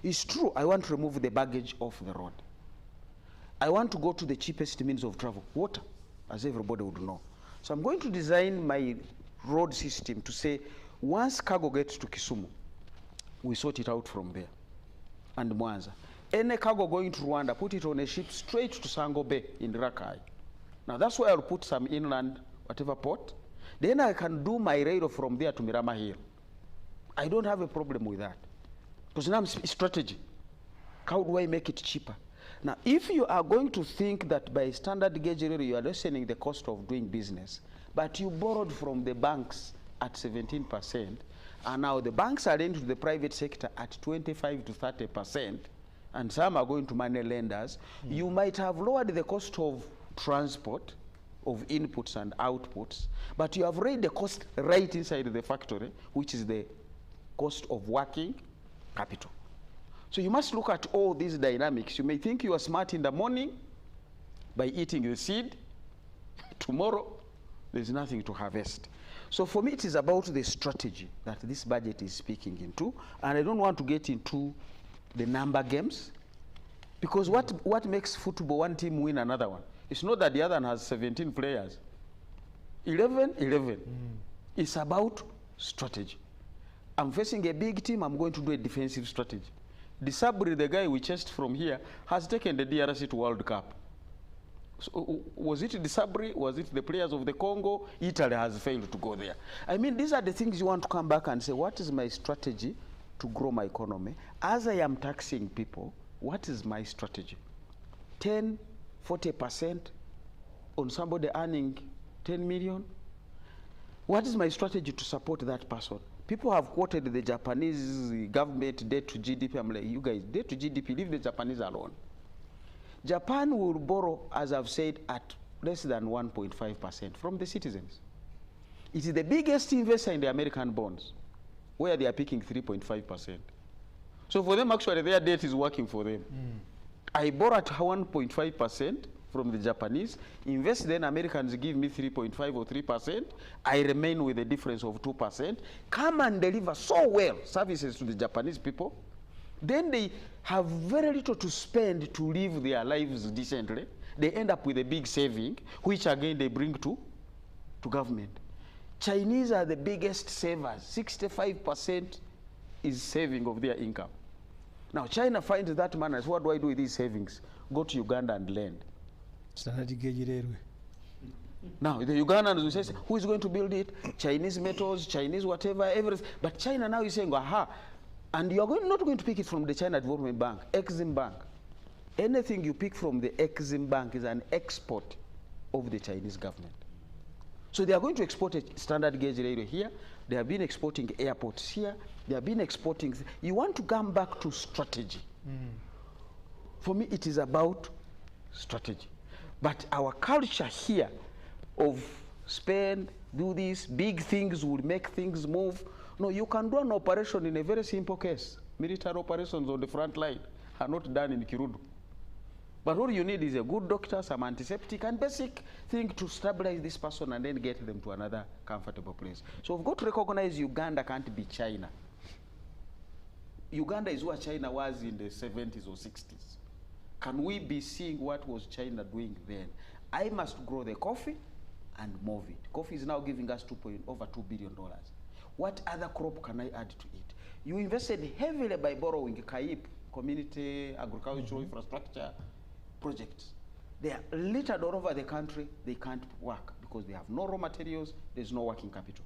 It's true, I want to remove the baggage off the road. I want to go to the cheapest means of travel, water, as everybody would know. So I'm going to design my road system to say, once cargo gets to Kisumu, we sort it out from there, and Mwanza. Any cargo going to Rwanda, put it on a ship straight to Sango Bay in Rakai. Now that's where I'll put some inland, whatever port. Then I can do my rail from there to Mirama Hill. I don't have a problem with that. Because now it's strategy. How do I make it cheaper? Now, if you are going to think that by standard gauge rail you are lessening the cost of doing business, but you borrowed from the banks at 17%, and now the banks are lending to the private sector at 25 to 30%, and some are going to money lenders, you might have lowered the cost of transport of inputs and outputs, but you have raised the cost right inside the factory, which is the cost of working capital. So you must look at all these dynamics. You may think you are smart in the morning by eating the seed. Tomorrow, there's nothing to harvest. So for me, it is about the strategy that this budget is speaking into, and I don't want to get into the number games, because what makes football one team win another one? It's not that the other one has 17 players. 11. It's about strategy. I'm facing a big team, I'm going to do a defensive strategy. Sabri, the guy we chased from here, has taken the DRC to World Cup. So, was it Sabri? Was it the players of the Congo? Italy has failed to go there. I mean, these are the things you want to come back and say, what is my strategy to grow my economy? As I am taxing people, what is my strategy? 10, 40% on somebody earning 10 million? What is my strategy to support that person? People have quoted the Japanese government debt to GDP. I'm like, you guys, debt to GDP, leave the Japanese alone. Japan will borrow, as I've said, at less than 1.5% from the citizens. It is the biggest investor in the American bonds, where they are picking 3.5%. So for them, actually, their debt is working for them. I borrow at 1.5% from the Japanese, invest, then Americans give me 3.5 or 3%, I remain with a difference of 2%, come and deliver so well services to the Japanese people, then they have very little to spend to live their lives decently. They end up with a big saving, which again they bring to government. Chinese are the biggest savers. 65% is saving of their income. Now China finds that money. What do I do with these savings? Go to Uganda and lend. Now the Ugandans will say, who is going to build it? Chinese metals, Chinese whatever, everything. But China now is saying, aha, and you are not going to pick it from the China Development Bank, Exim Bank. Anything you pick from the Exim Bank is an export of the Chinese government. So they are going to export a standard gauge railway here. They have been exporting airports here. They have been exporting. You want to come back to strategy. For me, it is about strategy. But our culture here of spend, do this, big things will make things move. No, you can do an operation in a very simple case. Military operations on the front line are not done in Kirudu. But what you need is a good doctor, some antiseptic, and basic thing to stabilize this person and then get them to another comfortable place. So we've got to recognize Uganda can't be China. Uganda is what China was in the 70s or 60s. Can we be seeing what was China doing then? I must grow the coffee and move it. Coffee is now giving us over $2 billion. What other crop can I add to it? You invested heavily by borrowing CAIP, community agricultural infrastructure projects. They are littered all over the country. They can't work because they have no raw materials. There's no working capital.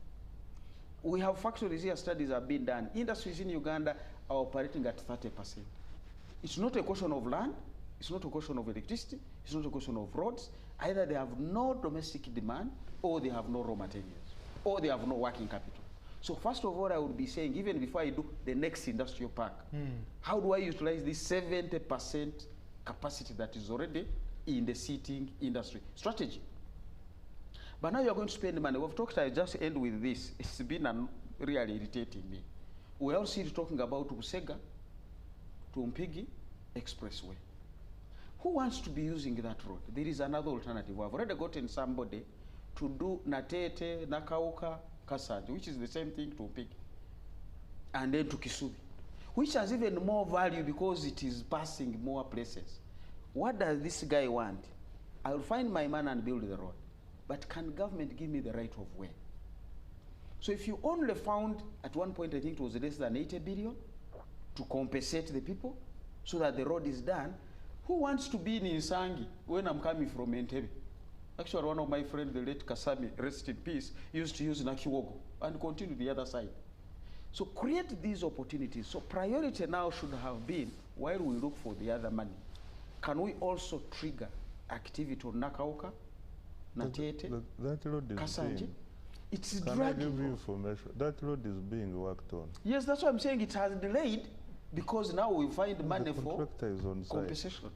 We have factories here, studies have been done. Industries in Uganda are operating at 30%. It's not a question of land. It's not a question of electricity. It's not a question of roads. Either they have no domestic demand, or they have no raw materials, or they have no working capital. So first of all, I would be saying, even before I do the next industrial park, how do I utilize this 70% capacity that is already in the seating industry? Strategy. But now you're going to spend money. We've talked, I just end with this. It's been really irritating me. We're also talking about Busega to Mpigi Expressway. Who wants to be using that road? There is another alternative. I've already gotten somebody to do Natete, Nakauka, Kasaji, which is the same thing to Mpigi, and then to Kisubi, which has even more value because it is passing more places. What does this guy want? I will find my man and build the road. But can government give me the right of way? So if you only found, at one point I think it was less than 80 billion to compensate the people so that the road is done, who wants to be in Insangi when I'm coming from Entebbe? Actually, one of my friends, the late Kasami, rest in peace, used to use Nakiwogo and continue the other side. So create these opportunities. So priority now should have been, while we look for the other money, can we also trigger activity on Nakauka, Natete, that road is Kasaji? It's Can dragging. I give you information? That road is being worked on. Yes, that's what I'm saying. It has delayed because now we find money for contractor is on site. compensation.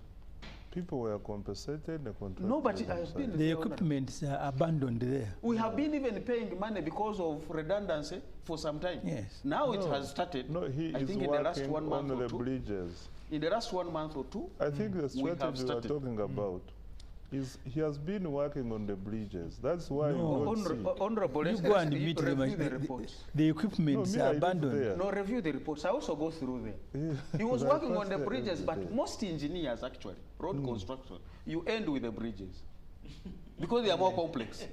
People were compensated. The contractors No, but it has been The equipment are abandoned there. We have been even paying money because of redundancy for some time. Yes. Now it has started. No, he I is think in the last working 1 month on or the two. bridges. In the last 1 month or two, I think the we have strategy we are started. talking about is he has been working on the bridges. That's why No. you don't see. Honorable, You let's go and review meet the reports. the equipment No, are I live abandoned. there. No, review the reports. I also go through them. He was I working on pass the there bridges, every but day. most engineers actually, road construction, you end with the bridges because they are more complex.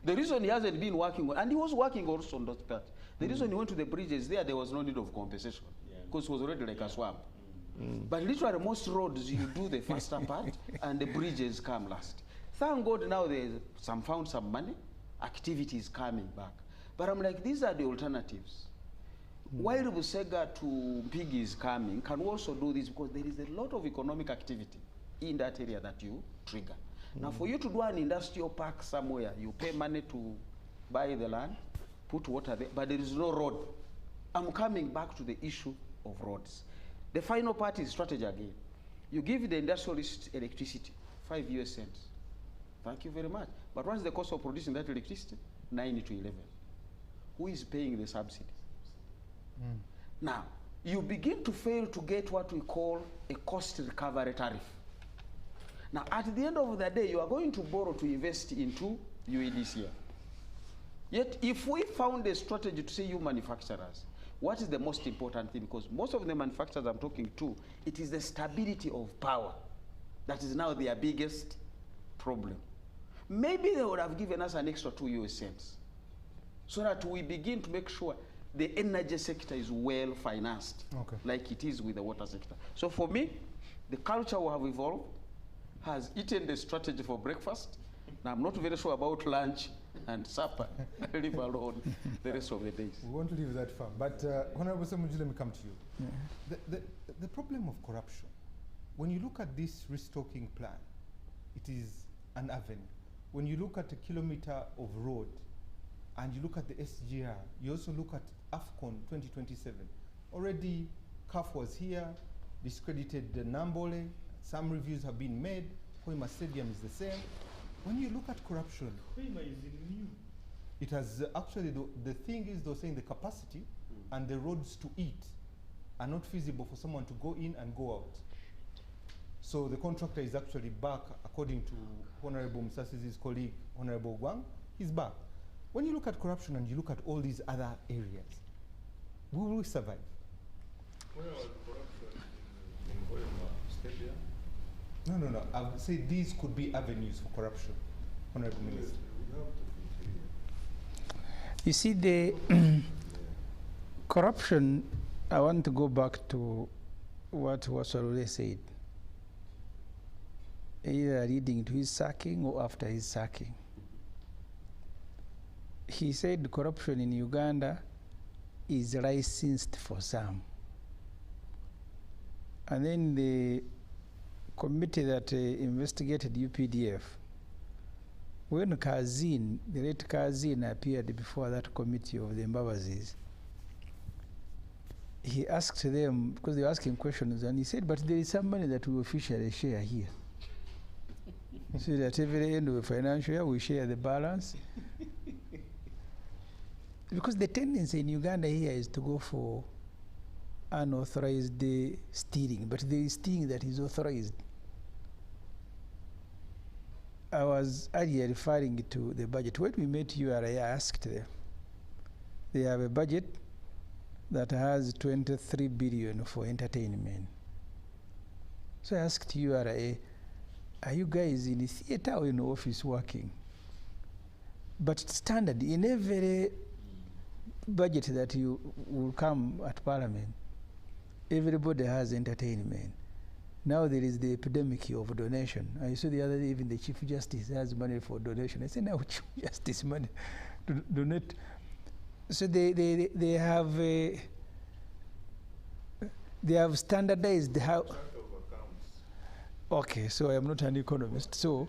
The reason he hasn't been working on, and he was working also on that part, the reason he went to the bridges there was no need of compensation because it was already like a swamp. But literally most roads, you do the faster part and the bridges come last. Thank God now there's found some money, activity is coming back. But I'm like, these are the alternatives. While Busega to Piggy is coming, can we also do this because there is a lot of economic activity in that area that you trigger. Now for you to do an industrial park somewhere, you pay money to buy the land, put water there, but there is no road. I'm coming back to the issue of roads. The final part is strategy again. You give the industrialist electricity, 5 US cents. Thank you very much. But what's the cost of producing that electricity? 9 to 11. Who is paying the subsidy? Now, you begin to fail to get what we call a cost recovery tariff. Now, at the end of the day, you are going to borrow to invest into UEDCL. Yet, if we found a strategy to say you manufacturers, what is the most important thing? Because most of the manufacturers I'm talking to, it is the stability of power that is now their biggest problem. Maybe they would have given us an extra 2 US cents so that we begin to make sure the energy sector is well financed, like it is with the water sector. So for me, the culture we have evolved has eaten the strategy for breakfast. Now I'm not very sure about lunch and supper, leave alone the rest of the days. We won't leave that far. But Honorable Ssemujju, let me come to you. Yeah. The problem of corruption, when you look at this restocking plan, it is an avenue. When you look at a kilometer of road and you look at the SGR, you also look at AFCON 2027. Already CAF was here, discredited the Nambole, some reviews have been made, Hoima Stadium is the same. When you look at corruption, it has actually, the thing is they're saying the capacity and the roads to eat are not feasible for someone to go in and go out. So the contractor is actually back, according to Honorable Musasizi's colleague, Honorable Gwang, he's back. When you look at corruption and you look at all these other areas, will we survive? Where was corruption in Hoima Stadium? No. I would say these could be avenues for corruption, Honorable Minister. You see, the corruption, I want to go back to what was already said, either leading to his sacking or after his sacking. He said corruption in Uganda is licensed for some. And then the committee that investigated UPDF, when Kazin, the late Kazin, appeared before that committee of the Mbabazis, he asked them, because they were asking questions, and he said, but there is some money that we officially share here. So that every end of the financial year we share the balance. Because the tendency in Uganda here is to go for unauthorized stealing, but there is stealing that is authorized. I was earlier referring to the budget. When we met URA, I asked them, they have a budget that has 23 billion for entertainment. So I asked URA, are you guys in the theater or in the office working? But standard, in every budget that you will come at Parliament, everybody has entertainment. Now there is the epidemic of donation. I saw the other day even the Chief Justice has money for donation. I said, now Chief Justice money to donate. So they have standardized how. Okay, so I am not an economist. So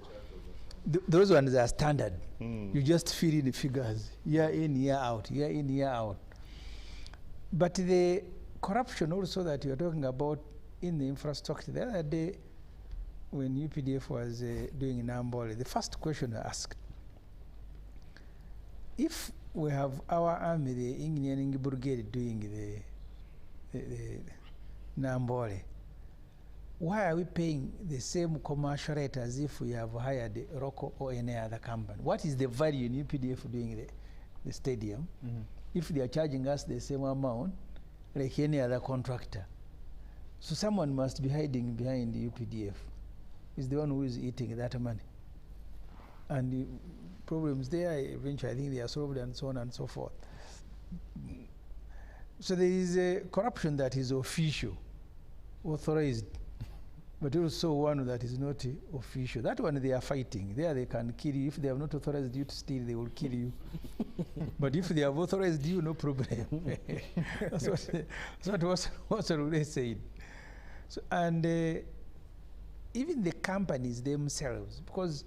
those ones are standard. You just fill in the figures, year in, year out, year in, year out. But the corruption also that you are talking about in the infrastructure, the other day, when UPDF was doing Nambole, the first question I asked, if we have our army, the Indian Brigade, doing the Nambole, why are we paying the same commercial rate as if we have hired Rocco or any other company? What is the value in UPDF doing the stadium if they are charging us the same amount like any other contractor? So someone must be hiding behind the UPDF. Is the one who is eating that money. And the problems there, eventually I think they are solved and so on and so forth. So there is a corruption that is official, authorized, but also one that is not official. That one they are fighting. There they can kill you. If they have not authorized you to steal, they will kill you. But if they have authorized you, no problem. That's what they said. So, and even the companies themselves, because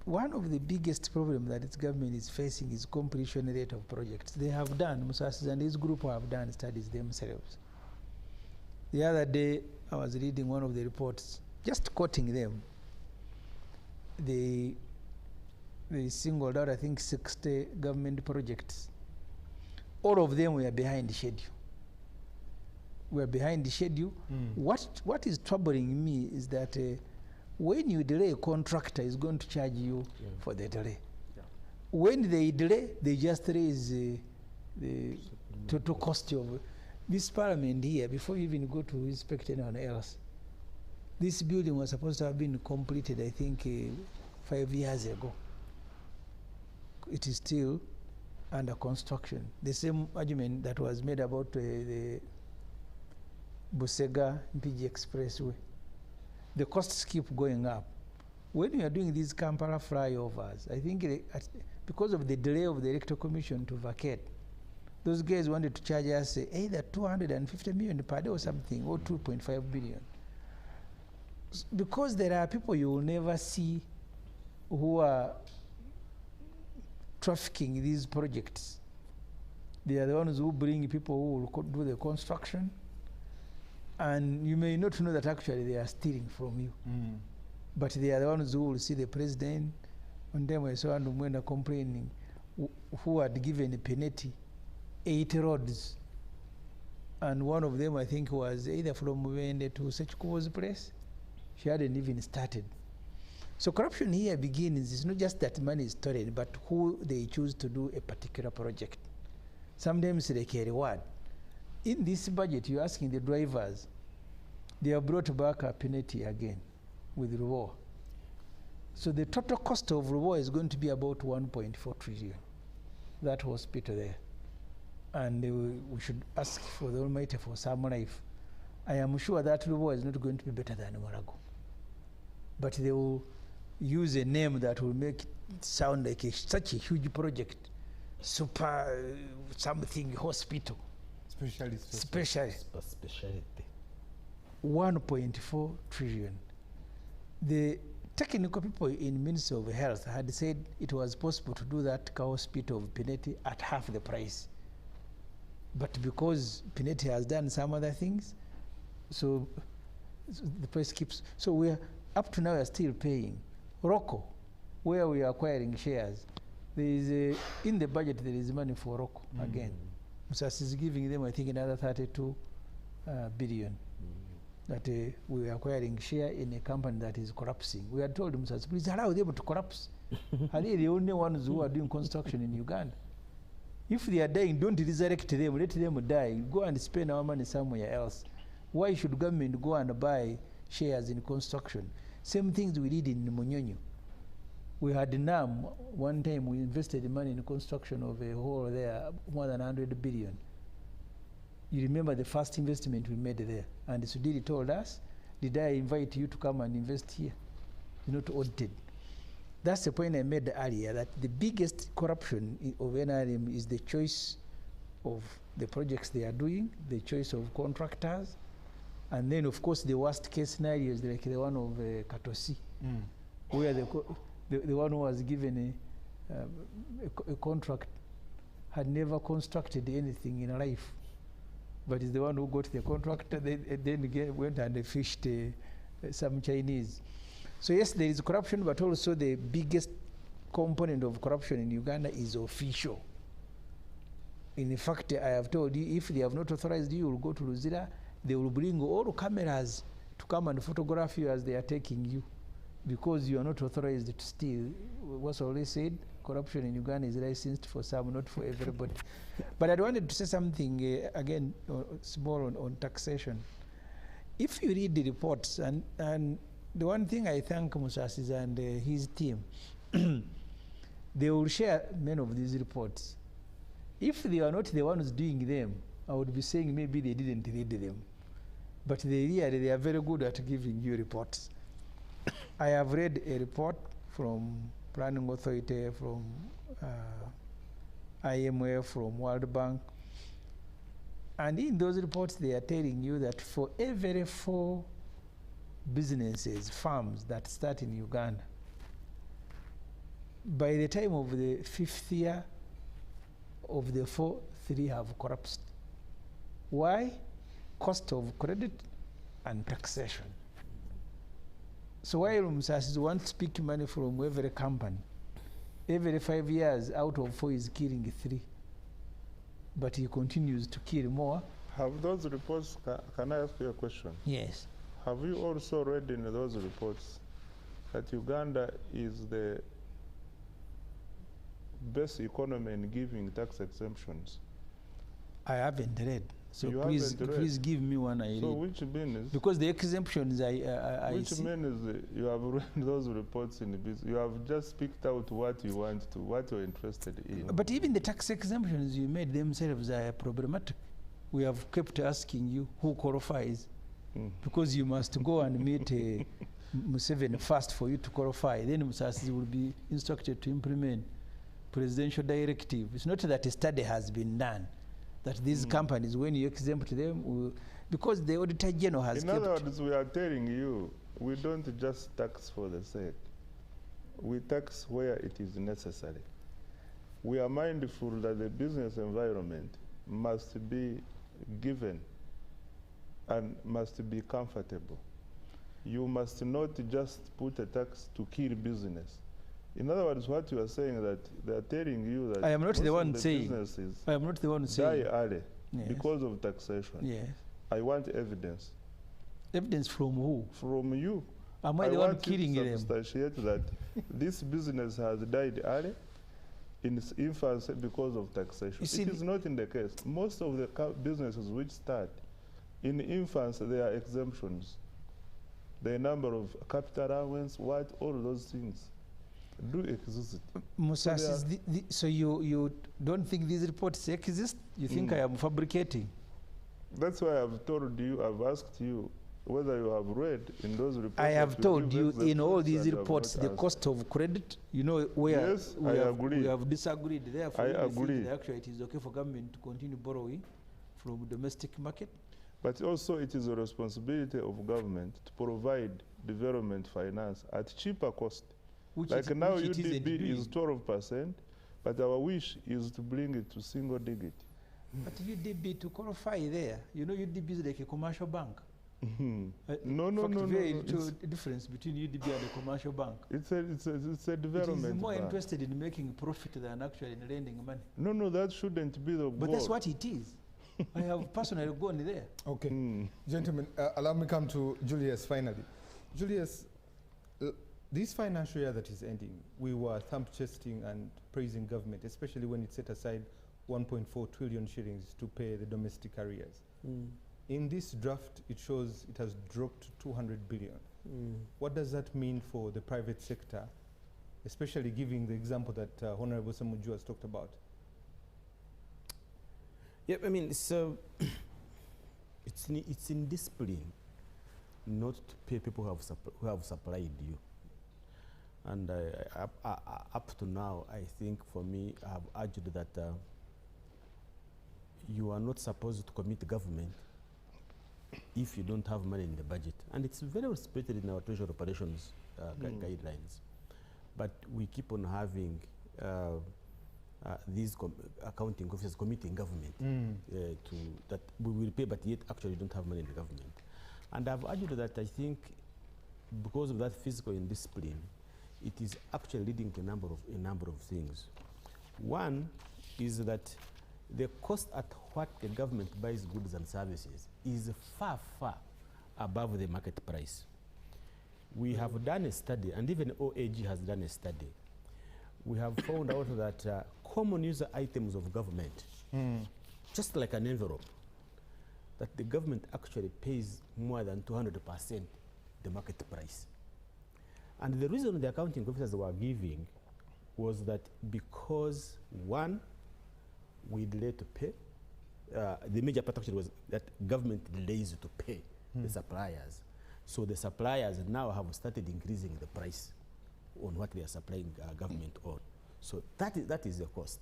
one of the biggest problems that its government is facing is completion rate of projects. They have done, Musasizi and his group have done studies themselves. The other day, I was reading one of the reports, just quoting them. They singled out, I think, 60 government projects. All of them were behind the schedule. We're behind the schedule. What is troubling me is that when you delay, a contractor is going to charge you for the delay. When they delay, they just raise the total cost of this parliament here before you even go to inspect anyone else. This building was supposed to have been completed, I think, 5 years ago. It is still under construction. The same argument that was made about the Busega Mpigi Expressway. The costs keep going up. When we are doing these Kampala flyovers, I think because of the delay of the Electoral Commission to vacate, those guys wanted to charge us either 250 million per day or something, or 2.5 billion. Because there are people you will never see who are trafficking these projects. They are the ones who bring people who will do the construction, and you may not know that actually they are stealing from you. But they are the ones who will see the president. One time I saw Andumwenda complaining who had given Peneti 8 roads, and one of them I think was either from Mwende to Sechkubo's place. She hadn't even started. So corruption here begins, it's not just that money is stolen, but who they choose to do a particular project. Sometimes they carry reward. In this budget, you're asking the drivers, they have brought back a penalty again with reward. So the total cost of reward is going to be about 1.4 trillion. That hospital there. And we should ask for the Almighty for some life. I am sure that reward is not going to be better than Marago. But they will use a name that will make it sound like such a huge project. Super something hospital. Specialty. 1.4 trillion. The technical people in Ministry of Health had said it was possible to do that hospital of Peneti at half the price. But because Peneti has done some other things, so the price keeps. So we are up to now we are still paying. Rocco, where we are acquiring shares, there is in the budget there is money for Rocco again. Musasizi is giving them, I think, another 32 billion. That we are acquiring share in a company that is collapsing. We are told Musasizi, please allow them to collapse. Are they the only ones who are doing construction in Uganda? If they are dying, don't resurrect them, let them die. Go and spend our money somewhere else. Why should government go and buy shares in construction? Same things we did in Munyonyo. We had NAM, one time we invested money in construction of a hall there, more than 100 billion. You remember the first investment we made there. And Sudiri told us, did I invite you to come and invest here? You're not audited. That's the point I made earlier, that the biggest corruption of NRM is the choice of the projects they are doing, the choice of contractors, and then, of course, the worst case scenarios like the one of Katosi, where the one who was given a contract had never constructed anything in life, but is the one who got the contract, then went and fished some Chinese. So yes, there is corruption, but also the biggest component of corruption in Uganda is official. In fact, I have told you, if they have not authorized you, you will go to Luzira, they will bring all cameras to come and photograph you as they are taking you, because you are not authorized to steal. What's already said, corruption in Uganda is licensed for some, not for everybody. But I wanted to say something, again, small on taxation. If you read the reports, and the one thing I thank Musasizi and his team, they will share many of these reports. If they are not the ones doing them, I would be saying maybe they didn't read them. But they are very good at giving you reports. I have read a report from Planning Authority, from IMF, from World Bank. And in those reports, they are telling you that for every 4 businesses, farms that start in Uganda, by the time of the 5th year of the 4, 3 have collapsed. Why? Cost of credit and taxation. So while Musasizi wants to pick money from every company, every 5 years out of 4 is killing 3. But he continues to kill more. Have those reports, can I ask you a question? Yes. Have you also read in those reports that Uganda is the best economy in giving tax exemptions? I haven't read. So you please give me one I read. So which means? Because the exemptions I see. Which means you have read those reports in the business. You have just picked out what you want to, what you're interested in. But even the tax exemptions you made themselves are problematic. We have kept asking you who qualifies, because you must go and meet Museveni first for you to qualify. Then Musasizi will be instructed to implement presidential directive. It's not that a study has been done that these companies, when you exempt them, because the Auditor General has kept. In other words, we are telling you, we don't just tax for the sake. We tax where it is necessary. We are mindful that the business environment must be given and must be comfortable. You must not just put a tax to kill business. In other words, what you are saying that they are telling you that I am not the one saying. Businesses I am not the one saying. Die early because of taxation. Yes. I want evidence. Evidence from who? From you. Am I the one killing them? I want to substantiate that this business has died early in its infancy because of taxation. It is not in the case. Most of the businesses which start in infancy, there are exemptions. The number of capital allowance, all those things do exist. Musasizi, so you don't think these reports exist? You think I am fabricating? That's why I've told you, I've asked you whether you have read in those reports. I have told you in all these reports the cost of credit, you know, where yes, we have disagreed. Therefore, I agree. Actually, it is okay for government to continue borrowing from domestic market. But also it is a responsibility of government to provide development finance at cheaper cost. Like now UDB is 12%, but our wish is to bring it to single digit. But UDB, to qualify there, you know UDB is like a commercial bank. No. Very little difference between UDB and a commercial bank. It's a development. It is more bank. Interested in making profit than actually in lending money. No, that shouldn't be the goal. But that's what it is. I have personally gone there. Okay. Gentlemen, allow me come to Julius finally. Julius, this financial year that is ending, we were thumb-chesting and praising government, especially when it set aside 1.4 trillion shillings to pay the domestic arrears. In this draft, it shows it has dropped to 200 billion. What does that mean for the private sector, especially giving the example that Honorable Ssemujju has talked about? Yeah, I mean, so it's indiscipline not to pay people who have supplied you. And up to now, I think for me, I have argued that you are not supposed to commit government if you don't have money in the budget. And it's very well stated in our treasury operations guidelines. But we keep on having these accounting officers committing government to that we will pay, but yet actually don't have money in the government. And I've argued that I think because of that fiscal indiscipline, it is actually leading to a number of things. One is that the cost at what the government buys goods and services is far, far above the market price. We have done a study, and even OAG has done a study. We have found out that common user items of government, just like an envelope, that the government actually pays more than 200% the market price. And the reason the accounting officers were giving was that because, one, we delayed to pay. The major part actually was that government delays to pay the suppliers. So the suppliers now have started increasing the price on what they are supplying government on. So that is the cost.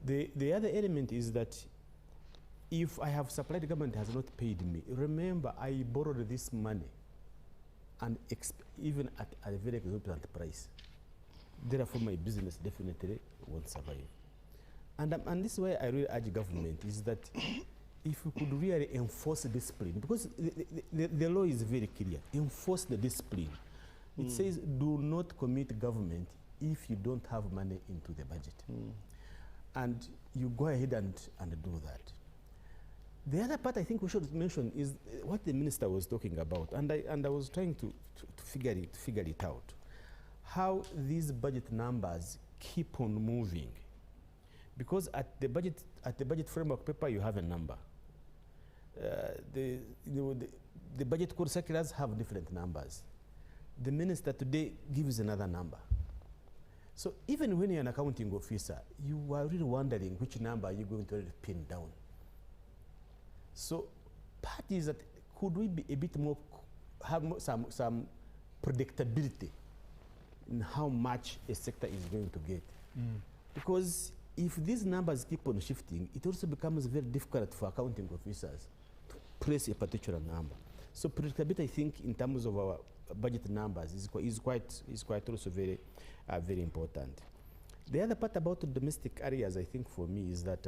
The other element is that if I have supplied, the government has not paid me, remember I borrowed this money and even at a very exorbitant price. Therefore, my business definitely won't survive. And this is why I really urge government is that if we could really enforce discipline, because the law is very clear, enforce the discipline. It says do not commit government if you don't have money into the budget. And you go ahead and do that. The other part I think we should mention is what the minister was talking about, and I was trying to figure it out. How these budget numbers keep on moving. Because at the budget framework paper you have a number. The budget code circulars have different numbers. The minister today gives another number. So even when you're an accounting officer, you are really wondering which number you're going to really pin down. So part is that could we be a bit more, have some predictability in how much a sector is going to get? Because if these numbers keep on shifting, it also becomes very difficult for accounting officers to place a particular number. So predictability, I think, in terms of our budget numbers is quite also very important. The other part about the domestic areas, I think, for me, is that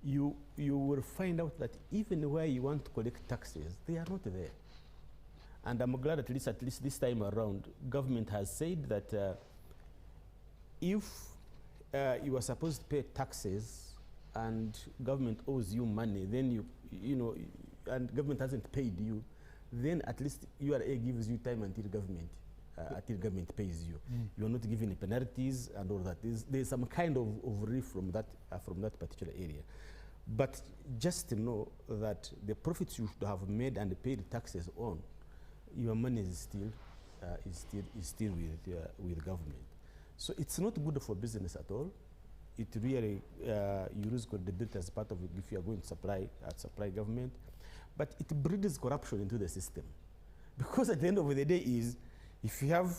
you will find out that even where you want to collect taxes, they are not there. And I'm glad at least this time around, government has said that if you are supposed to pay taxes and government owes you money, then and government hasn't paid you, then at least URA gives you time until government pays you. You are not given penalties and all that. There's some kind of relief from that particular area. But just to know that the profits you should have made and paid taxes on, your money is still with government. So it's not good for business at all. It really you lose credibility as part of it if you are going to supply government. But it breeds corruption into the system, because at the end of the day is if you have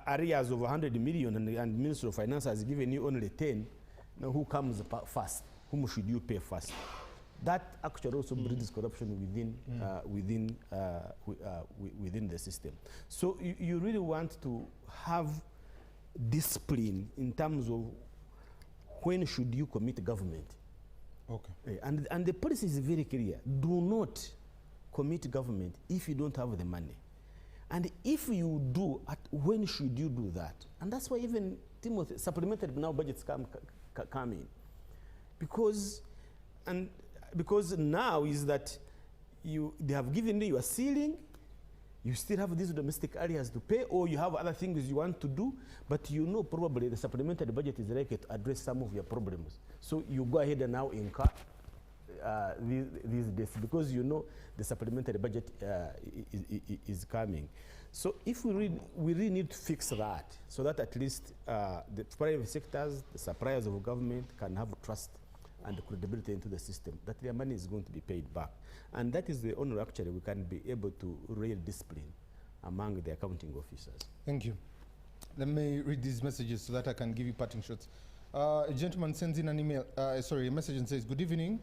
areas of 100 million and Minister of Finance has given you only 10, now who comes first? Whom should you pay first? That actually also breeds corruption within the system. So you really want to have discipline in terms of when should you commit government. Okay. And the policy is very clear. Do not commit government if you don't have the money. And if you do, when should you do that? And that's why even Timothy supplementary now budgets come in. Because now is that they have given you a ceiling, you still have these domestic areas to pay, or you have other things you want to do, but probably the supplementary budget is likely to address some of your problems. So you go ahead and now incur these days, because the supplementary budget is coming. So if we really need to fix that, so that at least the private sectors, the suppliers of government can have trust and credibility into the system, that their money is going to be paid back. And that is the only actually we can be able to real discipline among the accounting officers. Thank you. Let me read these messages so that I can give you parting shots. A gentleman sends in an email, a message and says, good evening,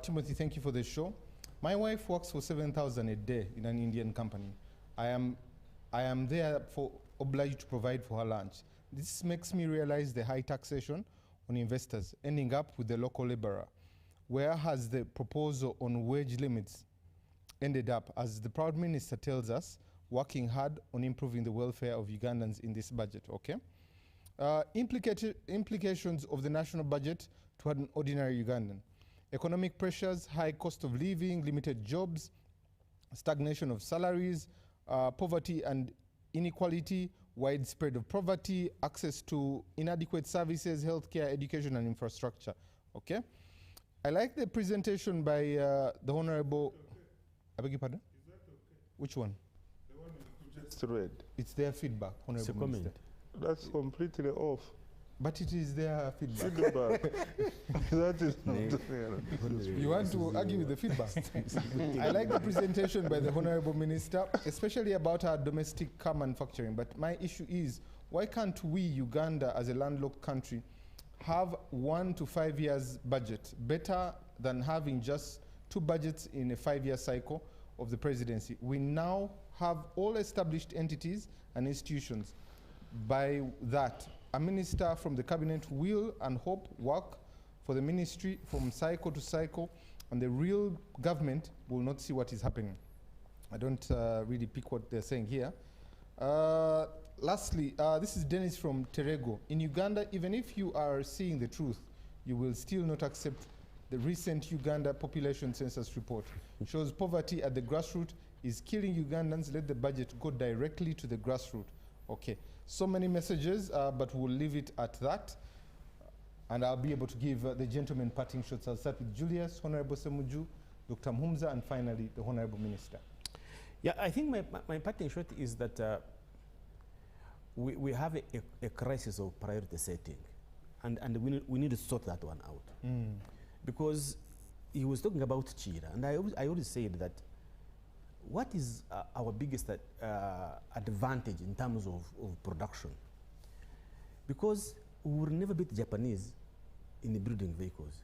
Timothy, thank you for the show. My wife works for 7,000 a day in an Indian company. I am therefore obliged to provide for her lunch. This makes me realize the high taxation on investors, ending up with the local laborer. Where has the proposal on wage limits ended up, as the Proud Minister tells us, working hard on improving the welfare of Ugandans in this budget, okay? Implications of the national budget to an ordinary Ugandan. Economic pressures, high cost of living, limited jobs, stagnation of salaries, poverty and inequality, widespread of poverty, access to inadequate services, healthcare, education and infrastructure, okay? I like the presentation by the Honorable, I beg your pardon? Is that okay? Which one? The one you just read. It's their feedback, Honorable comment. Minister. That's completely off. But it is their feedback. Feedback. That is not fair. You want to argue with the feedback? I like the presentation by the Honorable Minister, especially about our domestic car manufacturing. But my issue is, why can't we, Uganda, as a landlocked country, have 1 to 5 years budget, better than having just 2 budgets in a 5-year cycle of the presidency? We now have all established entities and institutions. By that, a minister from the cabinet will and hope work for the ministry from cycle to cycle, and the real government will not see what is happening. I don't really pick what they're saying here. Lastly, this is Dennis from Terego. In Uganda, even if you are seeing the truth, you will still not accept the recent Uganda population census report. It shows poverty at the grassroots is killing Ugandans. Let the budget go directly to the grassroots. Okay, so many messages, but we'll leave it at that. And I'll be able to give the gentlemen parting shots. I'll start with Julius, Honorable Ssemujju, Dr. Muhumuza, and finally the Honorable Minister. Yeah, I think my parting shot is that we have a crisis of priority setting, and we need to sort that one out. Because he was talking about Chira, and I always said that what is our biggest advantage in terms of production? Because we will never beat Japanese in building vehicles.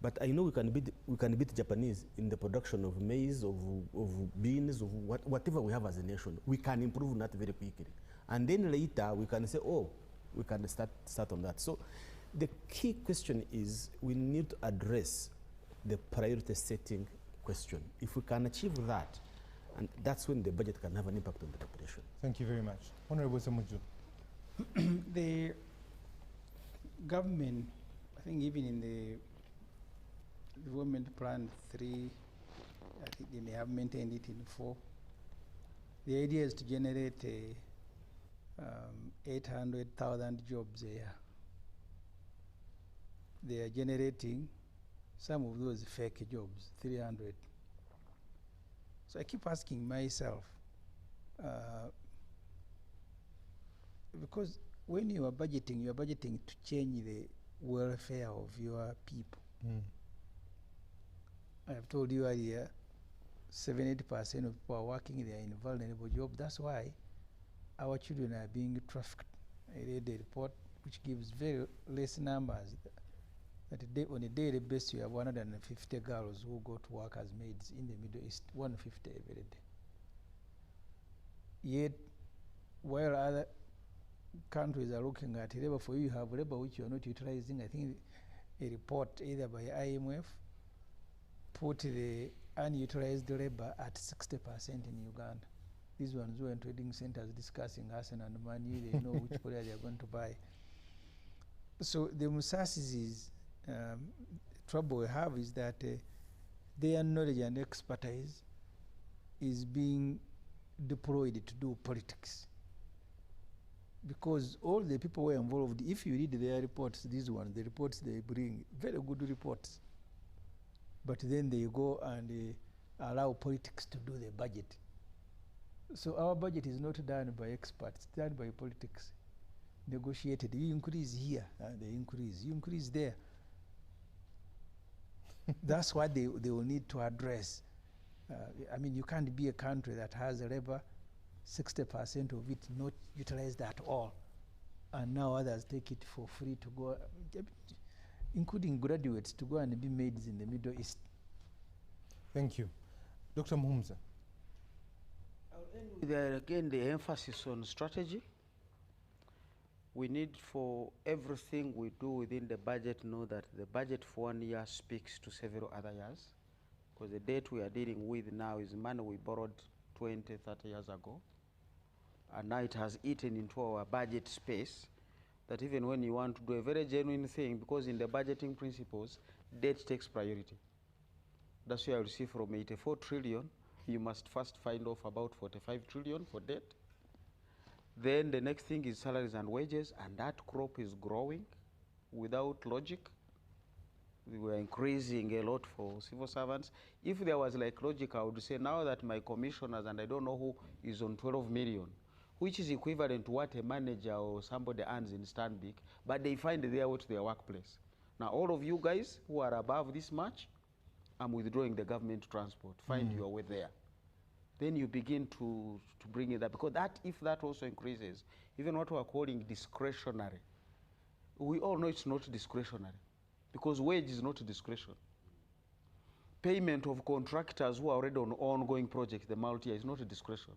But I know we can beat Japanese in the production of maize, of beans, of whatever we have as a nation. We can improve that very quickly. And then later we can say, oh, we can start on that. So the key question is we need to address the priority setting question. If we can achieve that, and that's when the budget can have an impact on the population. Thank you very much. Honorable Ssemujju. The government, I think even in the Development Plan 3, I think they may have maintained it in 4. The idea is to generate 800,000 jobs a year. They are generating some of those fake jobs, 300. So I keep asking myself, because when you are budgeting to change the welfare of your people. I have told you earlier, 70% of people are working, they are in a vulnerable job. That's why our children are being trafficked. I read a report which gives very less numbers. That on a daily basis, you have 150 girls who go to work as maids in the Middle East, 150 every day. Yet, while other countries are looking at labor, for you have labor which you are not utilizing. I think a report either by IMF put the unutilized labor at 60% in Uganda. These ones who are in trading centers discussing Arsenal and money, they know which player they are going to buy. So the Musasizis, trouble we have is that their knowledge and expertise is being deployed to do politics. Because all the people who are involved, if you read their reports, these ones, the reports they bring, very good reports. But then they go and allow politics to do the budget. So our budget is not done by experts, it's done by politics. Negotiated, you increase here, they increase, you increase there. That's what they will need to address. I mean, you can't be a country that has a labor, 60% of it not utilized at all, and now others take it for free to go, including graduates, to go and be maids in the Middle East. Thank you. Dr. Muhumuza. I'll end with again the emphasis on strategy. We need for everything we do within the budget know that the budget for 1 year speaks to several other years, because the debt we are dealing with now is money we borrowed 20, 30 years ago. And now it has eaten into our budget space, that even when you want to do a very genuine thing, because in the budgeting principles, debt takes priority. That's why you see from 84 trillion, you must first find off about 45 trillion for debt. Then the next thing is salaries and wages, and that crop is growing without logic. We were increasing a lot for civil servants. If there was like logic, I would say now that my commissioners, and I don't know who, is on 12 million, which is equivalent to what a manager or somebody earns in Stanbic, but they find their way to their workplace. Now, all of you guys who are above this much, I'm withdrawing the government transport. Find your way there. Then you begin to bring it up, because that, if that also increases, even what we are calling discretionary, we all know it's not discretionary, because wage is not discretion. Payment of contractors who are already on ongoing projects, the multi-year, is not a discretion.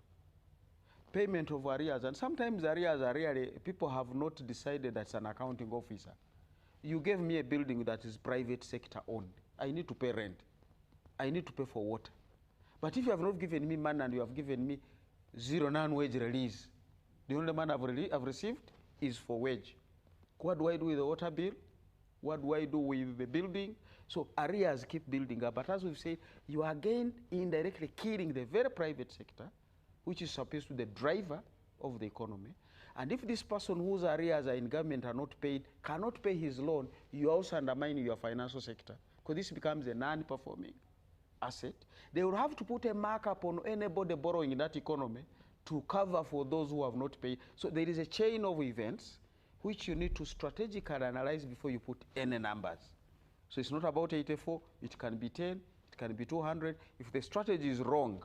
Payment of arrears, and sometimes arrears are really, people have not decided that's an accounting officer. You gave me a building that is private sector owned. I need to pay rent. I need to pay for water. But if you have not given me money and you have given me zero non-wage release, the only money I've received is for wage. What do I do with the water bill? What do I do with the building? So arrears keep building up. But as we've said, you are again indirectly killing the very private sector, which is supposed to be the driver of the economy. And if this person whose arrears are in government are not paid, cannot pay his loan, you also undermine your financial sector, because this becomes a non-performing asset. They will have to put a markup on anybody borrowing in that economy to cover for those who have not paid. So there is a chain of events which you need to strategically analyze before you put any numbers. So it's not about 84, it can be 10, it can be 200. If the strategy is wrong,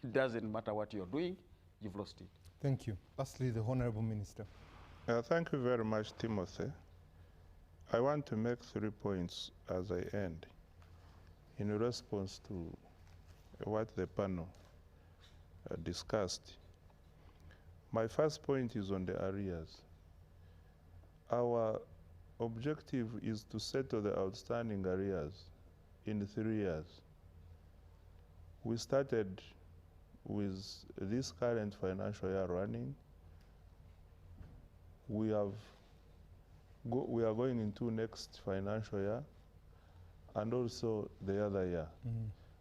it doesn't matter what you're doing, you've lost it. Thank you. Lastly, the Honorable Minister. Thank you very much, Timothy. I want to make 3 points as I end in response to what the panel discussed. My first point is on the arrears. Our objective is to settle the outstanding arrears in 3 years. We started with this current financial year running. We are going into next financial year and also the other year.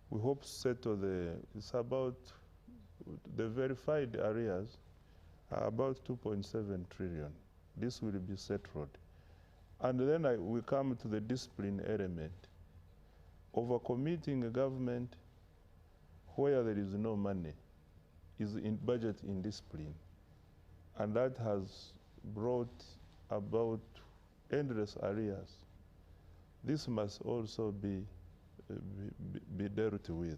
We hope to settle it's about the verified arrears are about 2.7 trillion. This will be settled. And then we come to the discipline element. Overcommitting a government where there is no money is in budget indiscipline. And that has brought about endless arrears. This must also be dealt with.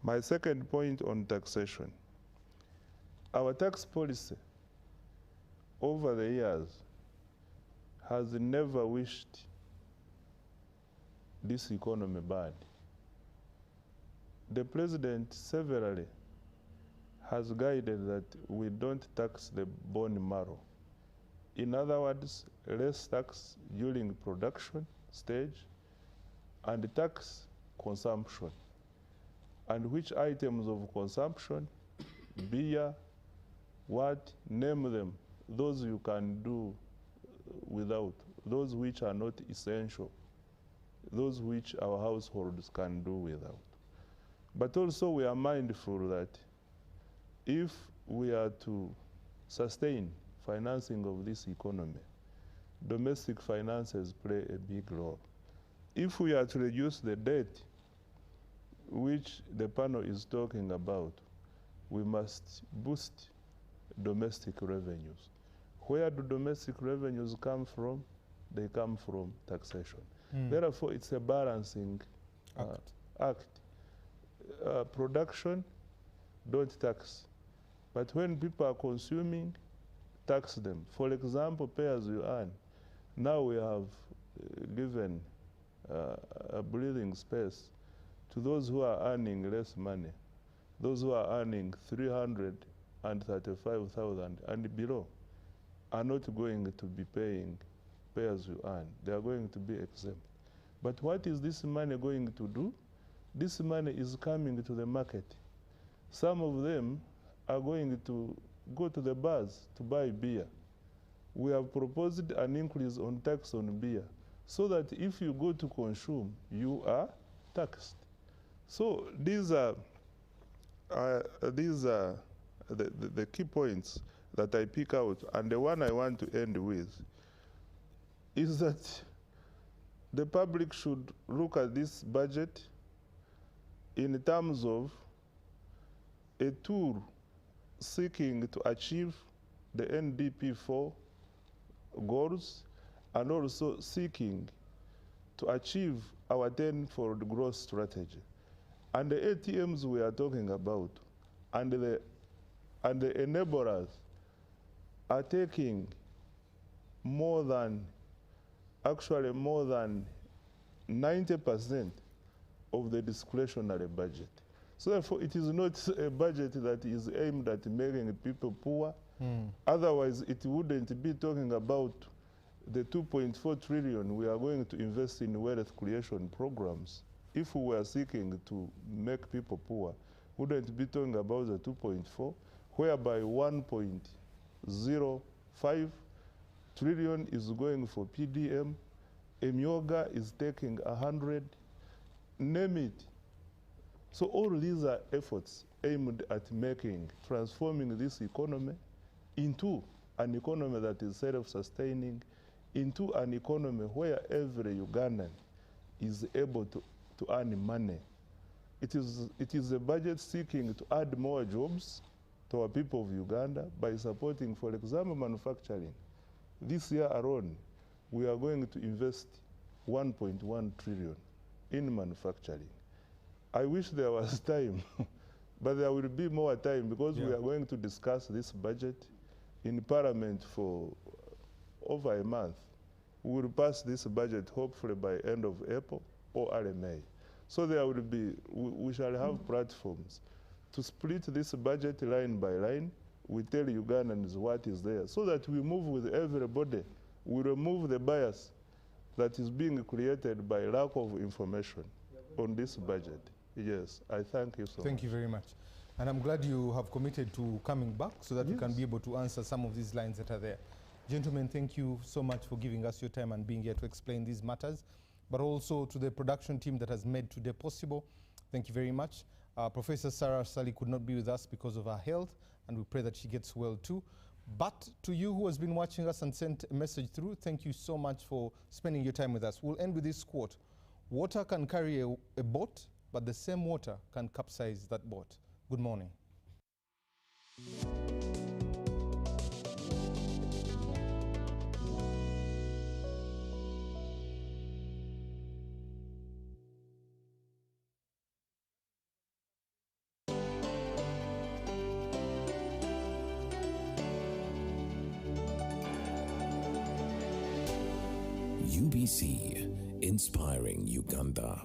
My second point on taxation. Our tax policy over the years has never wished this economy bad. The president severally has guided that we don't tax the bone marrow. In other words, less tax during production stage and tax consumption. And which items of consumption, beer, what, name them, those you can do without, those which are not essential, those which our households can do without. But also we are mindful that if we are to sustain financing of this economy, domestic finances play a big role. If we are to reduce the debt, which the panel is talking about, we must boost domestic revenues. Where do domestic revenues come from? They come from taxation. Therefore, it's a balancing act. Production, don't tax. But when people are consuming, tax them. For example, pay as you earn. Now we have given a breathing space to those who are earning less money. Those who are earning 335,000 and below are not going to be paying pay as you earn. They are going to be exempt. But what is this money going to do? this money is coming to the market. Some of them are going to go to the bars to buy beer. We have proposed an increase on tax on beer so that if you go to consume, you are taxed. So these are the key points that I pick out, and the one I want to end with is that the public should look at this budget in terms of a tool seeking to achieve the NDP4 goals and also seeking to achieve our 10-fold growth strategy. And the ATMs we are talking about and the enablers are taking more than 90% of the discretionary budget. So therefore, it is not a budget that is aimed at making people poor. Otherwise, it wouldn't be talking about the 2.4 trillion we are going to invest in wealth creation programs. If we were seeking to make people poor, wouldn't be talking about the 2.4, whereby 1.05 trillion is going for PDM, Emyoga is taking 100, name it. So all these are efforts aimed at transforming this economy into an economy that is self-sustaining, into an economy where every Ugandan is able to earn money. It is a budget seeking to add more jobs to our people of Uganda by supporting, for example, manufacturing. This year alone, we are going to invest 1.1 trillion in manufacturing. I wish there was time, but there will be more time because we are going to discuss this budget in Parliament for over a month. We will pass this budget hopefully by end of April or early May. So there will be, we shall have platforms to split this budget line by line. We tell Ugandans what is there so that we move with everybody. We remove the bias that is being created by lack of information on this budget. Yes, I thank you so much. Thank you very much. And I'm glad you have committed to coming back so that you can be able to answer some of these lines that are there. Gentlemen, thank you so much for giving us your time and being here to explain these matters, but also to the production team that has made today possible. Thank you very much. Professor Sarah Sally could not be with us because of her health, and we pray that she gets well too. But to you who has been watching us and sent a message through, thank you so much for spending your time with us. We'll end with this quote. Water can carry a boat, but the same water can capsize that boat. Good morning. UBC, inspiring Uganda.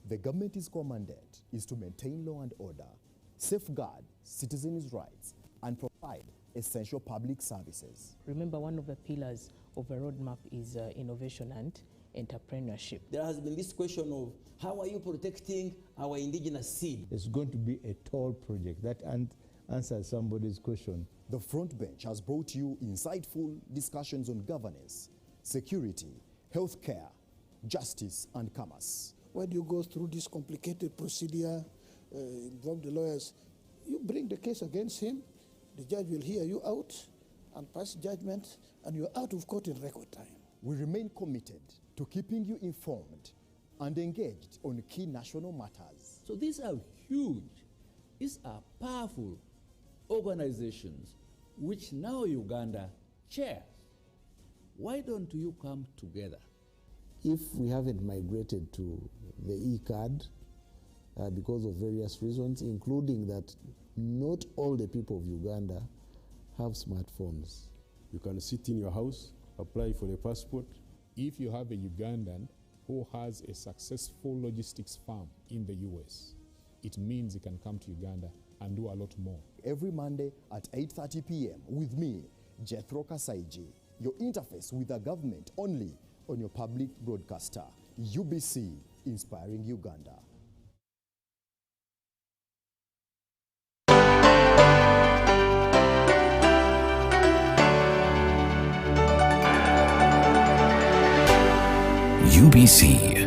The government's core mandate is to maintain law and order, safeguard citizens' rights, and provide essential public services. Remember, one of the pillars of a roadmap is innovation and entrepreneurship. There has been this question of how are you protecting our indigenous seed? It's going to be a tall project that answers somebody's question. The Front Bench has brought you insightful discussions on governance, security, healthcare, justice, and commerce. When you go through this complicated procedure, involve the lawyers, you bring the case against him, the judge will hear you out and pass judgment, and you're out of court in record time. We remain committed to keeping you informed and engaged on key national matters. So these are huge, these are powerful organizations which now Uganda chairs. Why don't you come together? If we haven't migrated to the e-card because of various reasons, including that not all the people of Uganda have smartphones. You can sit in your house, apply for a passport. If you have a Ugandan who has a successful logistics firm in the US, it means he can come to Uganda and do a lot more. Every Monday at 8:30 p.m. with me, Jethro Kasaiji, your interface with the government only on your public broadcaster, UBC, inspiring Uganda. UBC